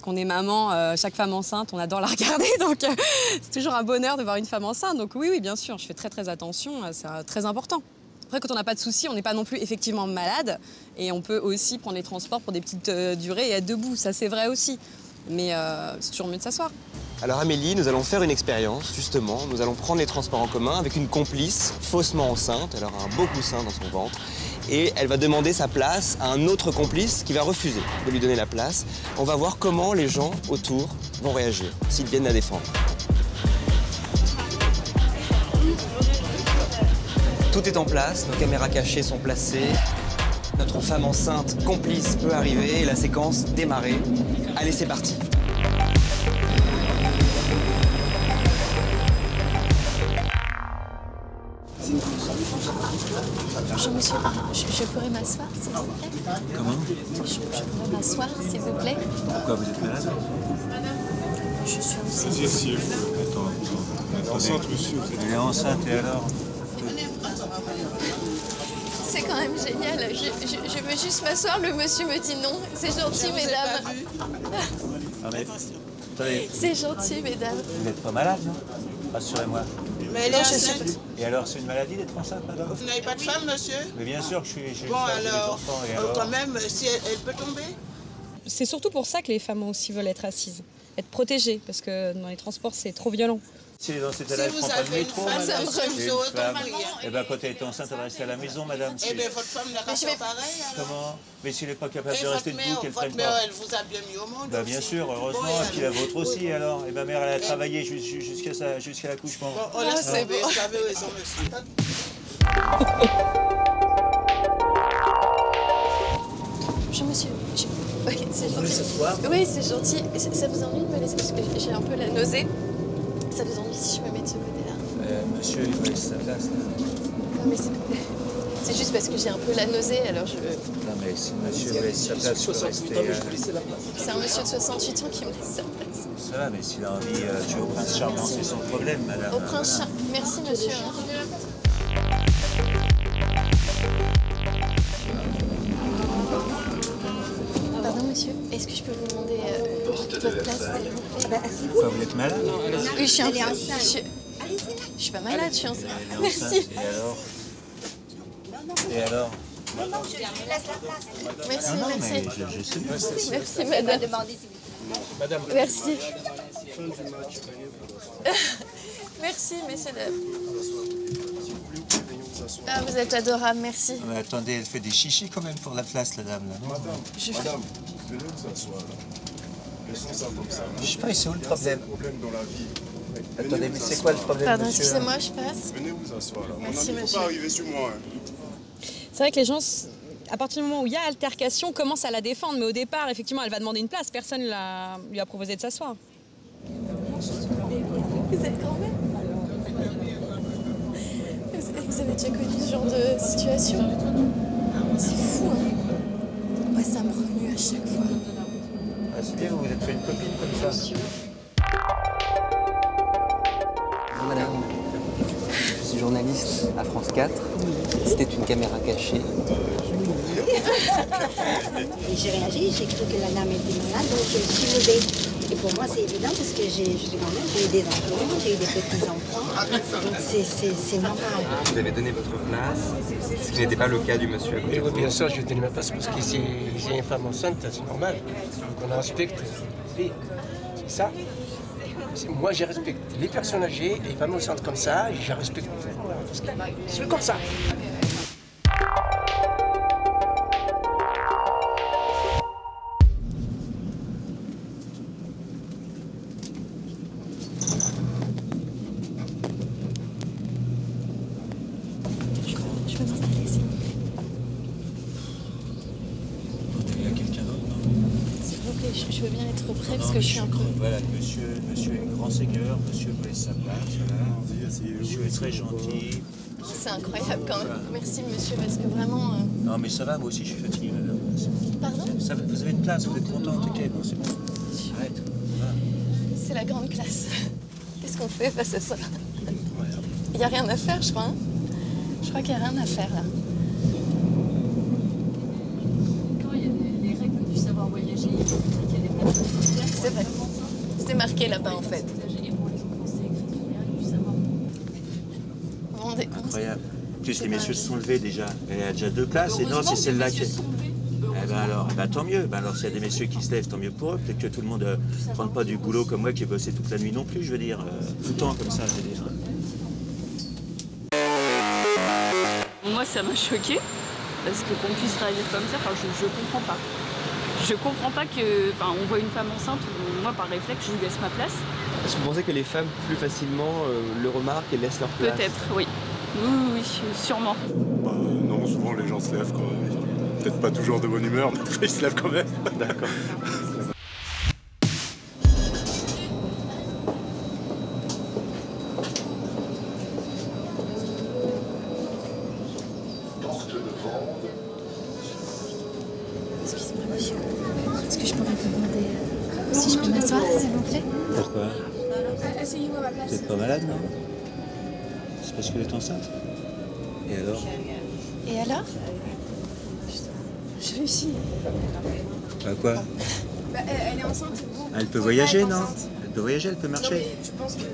[SPEAKER 9] qu'on est maman, chaque femme enceinte, on adore la regarder. Donc, c'est toujours un bonheur de voir une femme enceinte. Donc oui, bien sûr, je fais très attention. C'est très important. Après, quand on n'a pas de soucis, on n'est pas non plus effectivement malade. Et on peut aussi prendre les transports pour des petites durées et être debout. Ça, c'est vrai aussi. Mais c'est toujours mieux de s'asseoir.
[SPEAKER 1] Alors Amélie, nous allons faire une expérience, justement. Nous allons prendre les transports en commun avec une complice faussement enceinte. Elle aura un beau coussin dans son ventre. Et elle va demander sa place à un autre complice qui va refuser de lui donner la place. On va voir comment les gens autour vont réagir, s'ils viennent la défendre. Tout est en place, nos caméras cachées sont placées. Notre femme enceinte complice peut arriver et la séquence démarrer. Allez, c'est parti.
[SPEAKER 10] Bonjour monsieur, je pourrais m'asseoir s'il vous plaît?
[SPEAKER 17] Comment?
[SPEAKER 10] Je pourrais m'asseoir s'il vous plaît?
[SPEAKER 17] Pourquoi vous êtes malade?
[SPEAKER 10] Je suis enceinte.
[SPEAKER 17] Attends. Enceinte, monsieur. Elle est enceinte et alors?
[SPEAKER 10] C'est quand même génial. Je veux juste m'asseoir, le monsieur me dit non. C'est gentil, mesdames.
[SPEAKER 17] Ah mais, attendez.
[SPEAKER 10] C'est gentil, mesdames.
[SPEAKER 17] Vous n'êtes pas malade, non? Rassurez-moi.
[SPEAKER 6] Mais elle est enceinte.
[SPEAKER 17] Et alors, c'est une maladie d'être enceinte, madame?
[SPEAKER 6] Vous n'avez pas de femme, monsieur?
[SPEAKER 17] Mais bien sûr que j'ai une
[SPEAKER 6] Bon,
[SPEAKER 17] femme, j'ai des
[SPEAKER 6] alors,
[SPEAKER 17] enfants. Et alors
[SPEAKER 6] quand même, si elle peut tomber?
[SPEAKER 9] C'est surtout pour ça que les femmes aussi veulent être assises, être protégées, parce que dans les transports, c'est trop violent.
[SPEAKER 17] Si elle est dans cet état-là, elle ne prend pas le métro, madame.
[SPEAKER 6] ça me
[SPEAKER 17] J'ai une
[SPEAKER 6] remet
[SPEAKER 17] femme.
[SPEAKER 6] autant.
[SPEAKER 17] Eh bien, quand elle est enceinte, elle va rester à la maison, madame.
[SPEAKER 6] Eh bien, votre femme n'a pas fait pareil, alors.
[SPEAKER 17] Comment? Mais si elle n'est pas capable
[SPEAKER 6] Et
[SPEAKER 17] de rester
[SPEAKER 6] votre
[SPEAKER 17] debout,
[SPEAKER 6] mère,
[SPEAKER 17] qu'elle
[SPEAKER 6] votre
[SPEAKER 17] prenne
[SPEAKER 6] mère,
[SPEAKER 17] pas.
[SPEAKER 6] elle vous a bien mis au monde.
[SPEAKER 17] Bah, bien
[SPEAKER 6] aussi.
[SPEAKER 17] sûr, heureusement,
[SPEAKER 6] Bon,
[SPEAKER 17] et puis la vôtre aussi, alors. Et ma mère, elle a travaillé jusqu'à l'accouchement.
[SPEAKER 6] Bon, on laisse tomber, vous avez raison, monsieur.
[SPEAKER 10] Bonjour monsieur. Oui, c'est gentil. Oui, c'est gentil. Ça vous ennuie de me laisser parce que j'ai un peu la nausée. Ça vous ennuie si je me mets de ce côté-là?
[SPEAKER 17] Monsieur, il laisse sa place.
[SPEAKER 10] Non, mais c'est juste parce que j'ai un peu la nausée, alors je...
[SPEAKER 17] Non, mais si monsieur laisse sa place, il faut rester...
[SPEAKER 10] C'est un monsieur de 68 ans qui me laisse sa place.
[SPEAKER 17] Ça va, mais s'il a envie de tuer au prince charmant, c'est son problème, madame.
[SPEAKER 10] Au prince charmant. Merci, monsieur. Pardon, monsieur. Est-ce que je votre place.
[SPEAKER 20] Quoi, vous êtes malade?
[SPEAKER 10] Oui, je suis un peu... Je suis pas malade, je suis enceinte. Merci.
[SPEAKER 20] Et alors?
[SPEAKER 10] Merci,
[SPEAKER 20] non,
[SPEAKER 10] merci.
[SPEAKER 20] mais je sais bien.
[SPEAKER 10] Merci, madame.
[SPEAKER 2] Madame.
[SPEAKER 10] Merci. Merci, messieurs, dames. Ah, vous êtes adorable, merci.
[SPEAKER 20] Mais attendez, elle fait des chichis quand même pour la place, la dame, là, non?
[SPEAKER 2] Madame, venez vous asseoir, là. Laissons ça comme ça.
[SPEAKER 20] Je sais pas, c'est où le problème?
[SPEAKER 2] Dans la vie.
[SPEAKER 20] Attendez, mais c'est quoi le problème,
[SPEAKER 10] Pardon,
[SPEAKER 20] monsieur?
[SPEAKER 10] excusez-moi, je passe.
[SPEAKER 2] Venez vous asseoir, là.
[SPEAKER 10] Merci,
[SPEAKER 2] Il ne faut
[SPEAKER 10] monsieur.
[SPEAKER 2] pas arriver sur moi. Hein.
[SPEAKER 9] C'est vrai que les gens, à partir du moment où il y a altercation, commencent à la défendre. Mais au départ, effectivement, elle va demander une place. Personne lui a proposé de s'asseoir.
[SPEAKER 10] Vous êtes grand-mère? Vous avez déjà connu ce genre de situation? C'est fou, hein? Moi, ça me remue à chaque fois.
[SPEAKER 20] Ah, c'est bien, vous vous êtes fait une copine comme ça.
[SPEAKER 1] Madame, je suis journaliste à France 4. C'était une caméra cachée.
[SPEAKER 15] Et j'ai réagi, j'ai cru que la dame était malade, donc je me suis levée. Et pour moi, c'est évident parce que je suis grand-mère, j'ai eu des enfants, j'ai eu des petits-enfants. Donc c'est normal.
[SPEAKER 1] Vous avez donné votre place, ce qui n'était pas le cas du monsieur à côté.
[SPEAKER 3] Oui, bien sûr, je vais donner ma place parce que si j'ai une femme enceinte, c'est normal. Il faut qu'on la respecte. C'est ça. Moi, je respecte les personnes âgées, les femmes enceintes comme ça, je respecte. Parce que je suis comme ça.
[SPEAKER 10] Je peux m'installer ici.
[SPEAKER 20] Il y a quelqu'un d'autre, non?
[SPEAKER 10] S'il vous plaît, je veux bien être près parce que je suis un peu...
[SPEAKER 20] Voilà, monsieur est grand seigneur, monsieur vous laisse sa place, voilà. Monsieur est très gentil.
[SPEAKER 10] C'est incroyable quand même. Merci monsieur, parce que vraiment...
[SPEAKER 20] Non, mais ça va, moi aussi je suis fatigué, madame.
[SPEAKER 10] Pardon?
[SPEAKER 20] Ça va, vous avez une place, vous êtes contente, ok, bon, c'est bon. Arrête. Voilà.
[SPEAKER 10] C'est la grande classe. Qu'est-ce qu'on fait face à ça? Il n'y a rien à faire, je crois. Hein? Je crois qu'il n'y a rien à faire là.
[SPEAKER 5] Quand il y a les règles du savoir voyager, il faut qu'il y a des places.
[SPEAKER 10] C'est vrai. C'est marqué là-bas en fait. Vous vous rendez compte?
[SPEAKER 20] Incroyable. En plus, les messieurs se sont levés déjà. Il y a déjà deux places, et non, c'est celle-là qui est... Eh ben alors, tant mieux. Ben alors, s'il y a des messieurs qui se lèvent, tant mieux pour eux. Peut-être que tout le monde ne prend pas du boulot comme moi qui ai bossé toute la nuit non plus, je veux dire. Tout le temps comme ça, je veux dire.
[SPEAKER 5] Moi, ça m'a choquée, parce que qu'on puisse réagir comme ça, enfin, je comprends pas. Je comprends pas que, enfin, on voit une femme enceinte, moi, par réflexe, je lui laisse ma place.
[SPEAKER 1] Est-ce que vous pensez que les femmes, plus facilement, le remarquent et laissent leur place?
[SPEAKER 5] Peut-être, oui. Oui, sûrement.
[SPEAKER 2] Bah, non, souvent les gens se lèvent quand même. Peut-être pas toujours de bonne humeur, mais ils se lèvent quand même.
[SPEAKER 1] D'accord.
[SPEAKER 10] Excusez-moi monsieur. Est-ce que je pourrais vous demander si je peux m'asseoir, s'il vous plaît?
[SPEAKER 20] Pourquoi?
[SPEAKER 10] Asseyez-moi à ma place.
[SPEAKER 20] Vous n'êtes pas malade, non? C'est parce que vous êtes enceinte? Et alors?
[SPEAKER 10] Et alors? Je réussis.
[SPEAKER 20] Bah quoi?
[SPEAKER 10] Bah, elle est enceinte, vous.
[SPEAKER 20] Elle peut voyager, non? Elle peut voyager, elle peut marcher.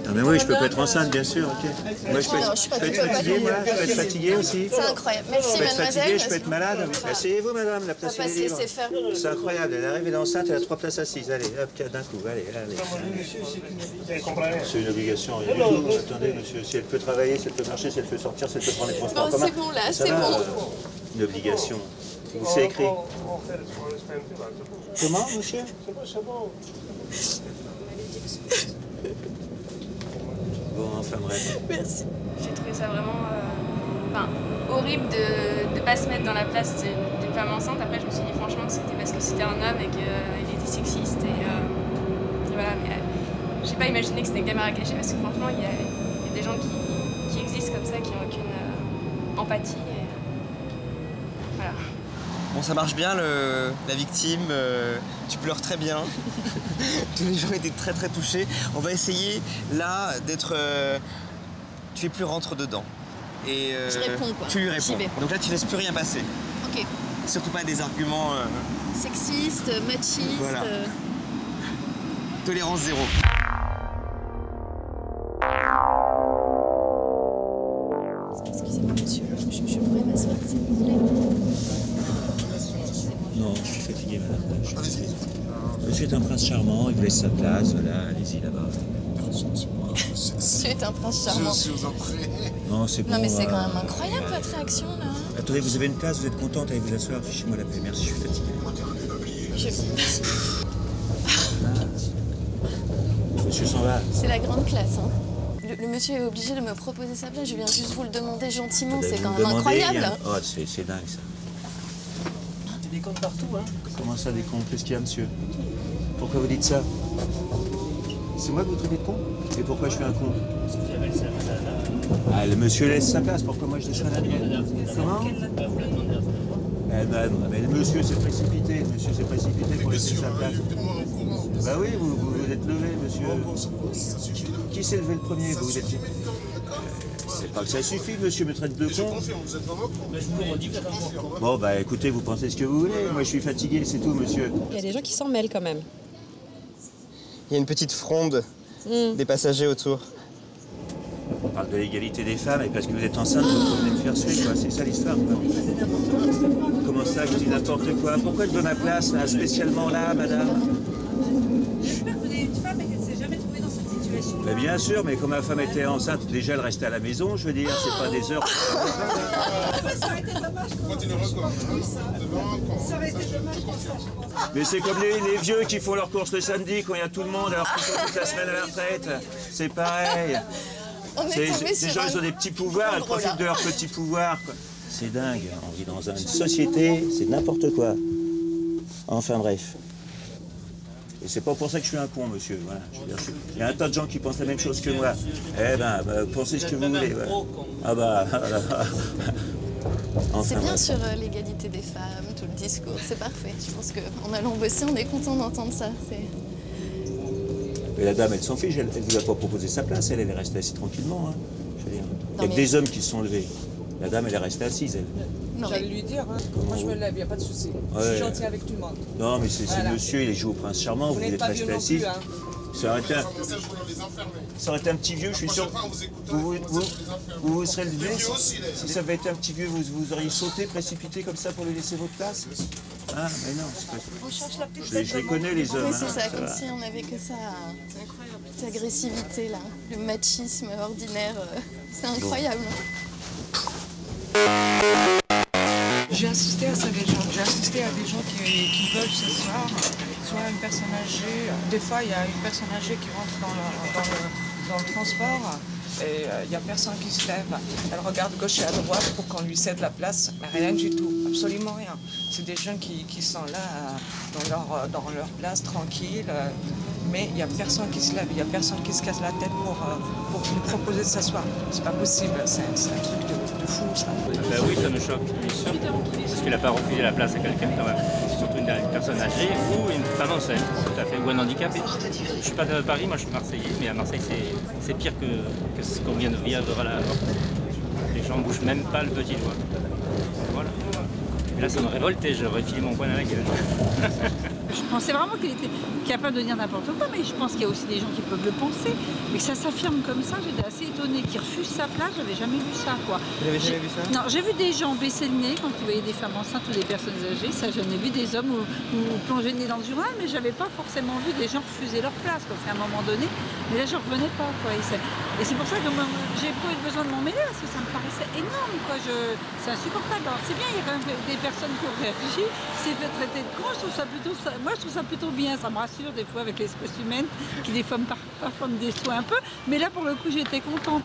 [SPEAKER 20] Ah mais oui, je peux pas être enceinte, bien sûr, ok. Moi, je peux être fatigué, moi, je peux être fatigué aussi.
[SPEAKER 10] C'est incroyable. Merci,
[SPEAKER 20] Je peux être
[SPEAKER 10] mademoiselle.
[SPEAKER 20] fatigué, je peux être malade. Asseyez-vous, madame, la place
[SPEAKER 10] On va
[SPEAKER 20] est
[SPEAKER 10] pas se
[SPEAKER 20] libre.
[SPEAKER 10] laisser faire.
[SPEAKER 20] C'est incroyable, elle arrive, elle est enceinte, elle a 3 places assises. Allez, hop, d'un coup, allez. C'est une obligation, rien du tout. Attendez, monsieur, si elle peut travailler, si elle peut marcher, si elle peut sortir, si elle peut prendre les transports en
[SPEAKER 10] Bon,
[SPEAKER 20] commun.
[SPEAKER 10] c'est bon, là,
[SPEAKER 20] ça
[SPEAKER 10] c'est
[SPEAKER 20] va,
[SPEAKER 10] bon.
[SPEAKER 20] Une obligation. Vous c'est écrit. Comment, monsieur? Bon, enfin bref.
[SPEAKER 10] Merci.
[SPEAKER 5] J'ai trouvé ça vraiment horrible de ne pas se mettre dans la place d'une femme enceinte. Après, je me suis dit franchement que c'était parce que c'était un homme et qu'il était sexiste. Et voilà, mais j'ai pas imaginé que c'était une caméra cachée parce que franchement, il y a des gens qui existent comme ça, qui n'ont aucune empathie. Et, voilà.
[SPEAKER 1] Bon, ça marche bien, la victime, tu pleures très bien. Tous les gens étaient très très touchés. On va essayer là d'être... tu fais plus rentre dedans. Et,
[SPEAKER 10] Je réponds quoi.
[SPEAKER 1] Tu lui
[SPEAKER 10] J'y
[SPEAKER 1] réponds.
[SPEAKER 10] vais.
[SPEAKER 1] Donc là tu laisses plus rien passer.
[SPEAKER 10] Ok.
[SPEAKER 1] Surtout pas des arguments...
[SPEAKER 10] Sexiste, machiste.
[SPEAKER 1] Voilà. Tolérance zéro.
[SPEAKER 10] Excusez-moi, monsieur, je pourrais m'asseoir, s'il vous plaît.
[SPEAKER 20] Non, je suis fatigué, madame. Je suis fatigué. Monsieur est un prince charmant, il vous laisse sa place, voilà, allez-y là-bas.
[SPEAKER 10] Monsieur est un prince charmant.
[SPEAKER 23] Je vous en prie.
[SPEAKER 20] Non, c'est bon.
[SPEAKER 10] Non mais c'est quand même incroyable votre réaction là.
[SPEAKER 20] Attendez, vous avez une place, vous êtes contente, allez vous asseoir, fichez-moi la paix. Merci, je suis fatigué. Monsieur s'en va.
[SPEAKER 10] C'est la grande classe, hein. Le monsieur est obligé de me proposer sa place, je viens juste vous le demander gentiment, c'est quand même incroyable.
[SPEAKER 20] Oh, c'est dingue ça.
[SPEAKER 13] Il y a des comptes partout, hein.
[SPEAKER 20] Comment ça, des cons? Qu'est-ce qu'il y a, monsieur? Pourquoi vous dites ça? C'est moi que vous traitez de con? Et pourquoi je suis un con? Ah, le monsieur laisse sa place, pourquoi moi je laisse la mienne? Comment? Eh ben non, mais le monsieur s'est précipité, pour laisser sa place. Bah oui, vous êtes levé, monsieur. Qui s'est levé le premier? Vous êtes... C'est pas que ça suffit, monsieur me traite de con. Bon, bah écoutez, vous pensez ce que vous voulez. Moi, je suis fatigué, c'est tout, monsieur.
[SPEAKER 9] Il y a des gens qui s'en mêlent quand même.
[SPEAKER 1] Il y a une petite fronde des passagers autour.
[SPEAKER 20] On parle de l'égalité des femmes et parce que vous êtes enceinte, vous venez me faire suer, quoi. C'est ça l'histoire, quoi. Comment ça, je dis n'importe quoi? Pourquoi je veux ma place, là, spécialement là, madame?
[SPEAKER 6] J'espère que vous avez une femme et qu'elle ne s'est jamais trouvée dans cette situation.
[SPEAKER 20] Mais bien sûr, mais quand ma femme était enceinte, déjà elle restait à la maison, je veux dire, c'est pas des heures.
[SPEAKER 6] Ça aurait été dommage qu'on sache plus ça. Ça aurait été dommage qu'on sache.
[SPEAKER 20] Mais c'est comme les vieux qui font leurs courses le samedi quand il y a tout le monde alors qu'ils sont toute la semaine à la retraite. C'est pareil. Ces gens, ils ont des petits pouvoirs, ils profitent de leurs petits pouvoirs. C'est dingue, on vit dans une société, c'est n'importe quoi. Enfin bref. Et c'est pas pour ça que je suis un con, monsieur. Voilà. Je veux dire, il y a un tas de gens qui pensent la même chose que moi. Eh ben, pensez ce que vous voulez. Voilà. Ah bah, voilà. Enfin,
[SPEAKER 10] c'est bien sur l'égalité des femmes, tout le discours, c'est parfait. Je pense qu'en allant bosser, on est content d'entendre ça.
[SPEAKER 20] Mais la dame, elle s'en fiche, elle ne vous a pas proposé sa place, elle est restée assise tranquillement. Hein. Je veux dire. Il n'y a que des hommes qui se sont levés. La dame, elle est restée assise, elle.
[SPEAKER 4] J'allais lui dire, hein. Moi je me lève, il n'y a pas de souci. Je suis gentille avec tout le monde.
[SPEAKER 20] Non, mais c'est
[SPEAKER 4] voilà.
[SPEAKER 20] Monsieur, il joue au prince charmant, vous êtes resté assise.
[SPEAKER 4] Plus, hein.
[SPEAKER 20] Ça aurait été un petit vieux, je suis sûr. Vous serez levé. Si ça avait été un petit vieux, vous auriez sauté, précipité comme ça pour lui laisser votre place. Ah, mais non, c'est pas... Je les connais, les hommes.
[SPEAKER 10] Oui, c'est ça,
[SPEAKER 20] hein,
[SPEAKER 10] comme si on n'avait que ça. Cette agressivité, là. Le machisme ordinaire, c'est incroyable.
[SPEAKER 12] J'ai assisté à ça des gens. J'ai assisté à des gens qui veulent s'asseoir, soit une personne âgée. Des fois, il y a une personne âgée qui rentre dans le transport et il n'y a personne qui se lève. Elle regarde gauche et à droite pour qu'on lui cède la place. Mais rien du tout, absolument rien. C'est des gens qui sont là dans leur place, tranquilles. Mais il n'y a personne qui se lève, il n'y a personne qui se casse la tête pour lui proposer de s'asseoir. C'est pas possible, c'est un truc de fou, ça.
[SPEAKER 14] Ben oui, ça me choque, bien sûr. Parce qu'il n'a pas refusé la place à quelqu'un, quand même. Surtout une personne âgée ou une femme enceinte, tout à fait, ou un handicapé. Je ne suis pas de Paris, moi je suis marseillais, mais à Marseille c'est pire que ce qu'on vient de vivre là. Les gens ne bougent même pas le petit doigt. Voilà. Et là, ça me révoltait, j'aurais filé mon poing dans la gueule.
[SPEAKER 16] Je pensais vraiment qu'il était capable de dire n'importe quoi, mais je pense qu'il y a aussi des gens qui peuvent le penser. Mais que ça s'affirme comme ça, j'étais assez étonnée. Qu'il refuse sa place, j'avais jamais vu ça, quoi.
[SPEAKER 1] Vous n'avez jamais vu ça?
[SPEAKER 16] Non, j'ai vu des gens baisser le nez quand ils voyaient des femmes enceintes ou des personnes âgées. Ça, j'en ai vu des hommes ou plonger le nez dans le urin, mais j'avais pas forcément vu des gens refuser leur place, quoi, à un moment donné. Mais là, je revenais pas, quoi. Et c'est pour ça que j'ai pas eu besoin de m'en mêler, parce que ça me paraissait énorme, quoi. C'est insupportable. Alors, c'est bien, il y a des personnes qui ont réagi, c'est fait traiter de con, moi je trouve ça plutôt bien, ça me rassure des fois avec l'espèce humaine qui des fois parfois me déçoit un peu, mais là pour le coup j'étais contente.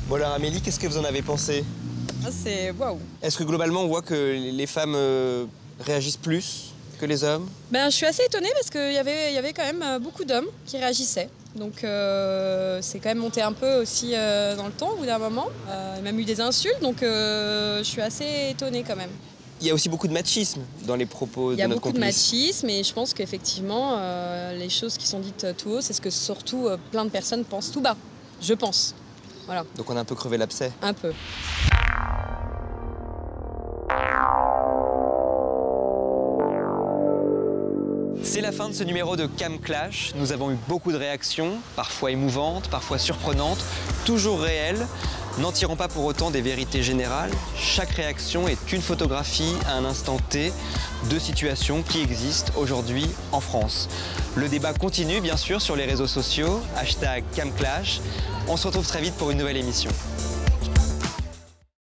[SPEAKER 1] Bon alors Amélie, qu'est-ce que vous en avez pensé?
[SPEAKER 9] C'est waouh.
[SPEAKER 1] Est-ce que globalement on voit que les femmes réagissent plus que les hommes?
[SPEAKER 9] Ben, je suis assez étonnée parce qu'il y avait quand même beaucoup d'hommes qui réagissaient. Donc c'est quand même monté un peu aussi dans le temps au bout d'un moment. Il y a même eu des insultes, donc je suis assez étonnée quand même.
[SPEAKER 1] Il y a aussi beaucoup de machisme dans les propos de notre complice.
[SPEAKER 9] Il y a beaucoup de machisme et je pense qu'effectivement, les choses qui sont dites tout haut, c'est ce que surtout plein de personnes pensent tout bas. Je pense. Voilà.
[SPEAKER 1] Donc on a un peu crevé l'abcès.
[SPEAKER 9] Un peu.
[SPEAKER 1] C'est la fin de ce numéro de Cam Clash. Nous avons eu beaucoup de réactions, parfois émouvantes, parfois surprenantes, toujours réelles. N'en tirons pas pour autant des vérités générales. Chaque réaction est une photographie à un instant T de situations qui existent aujourd'hui en France. Le débat continue bien sûr sur les réseaux sociaux, #CamClash. On se retrouve très vite pour une nouvelle émission.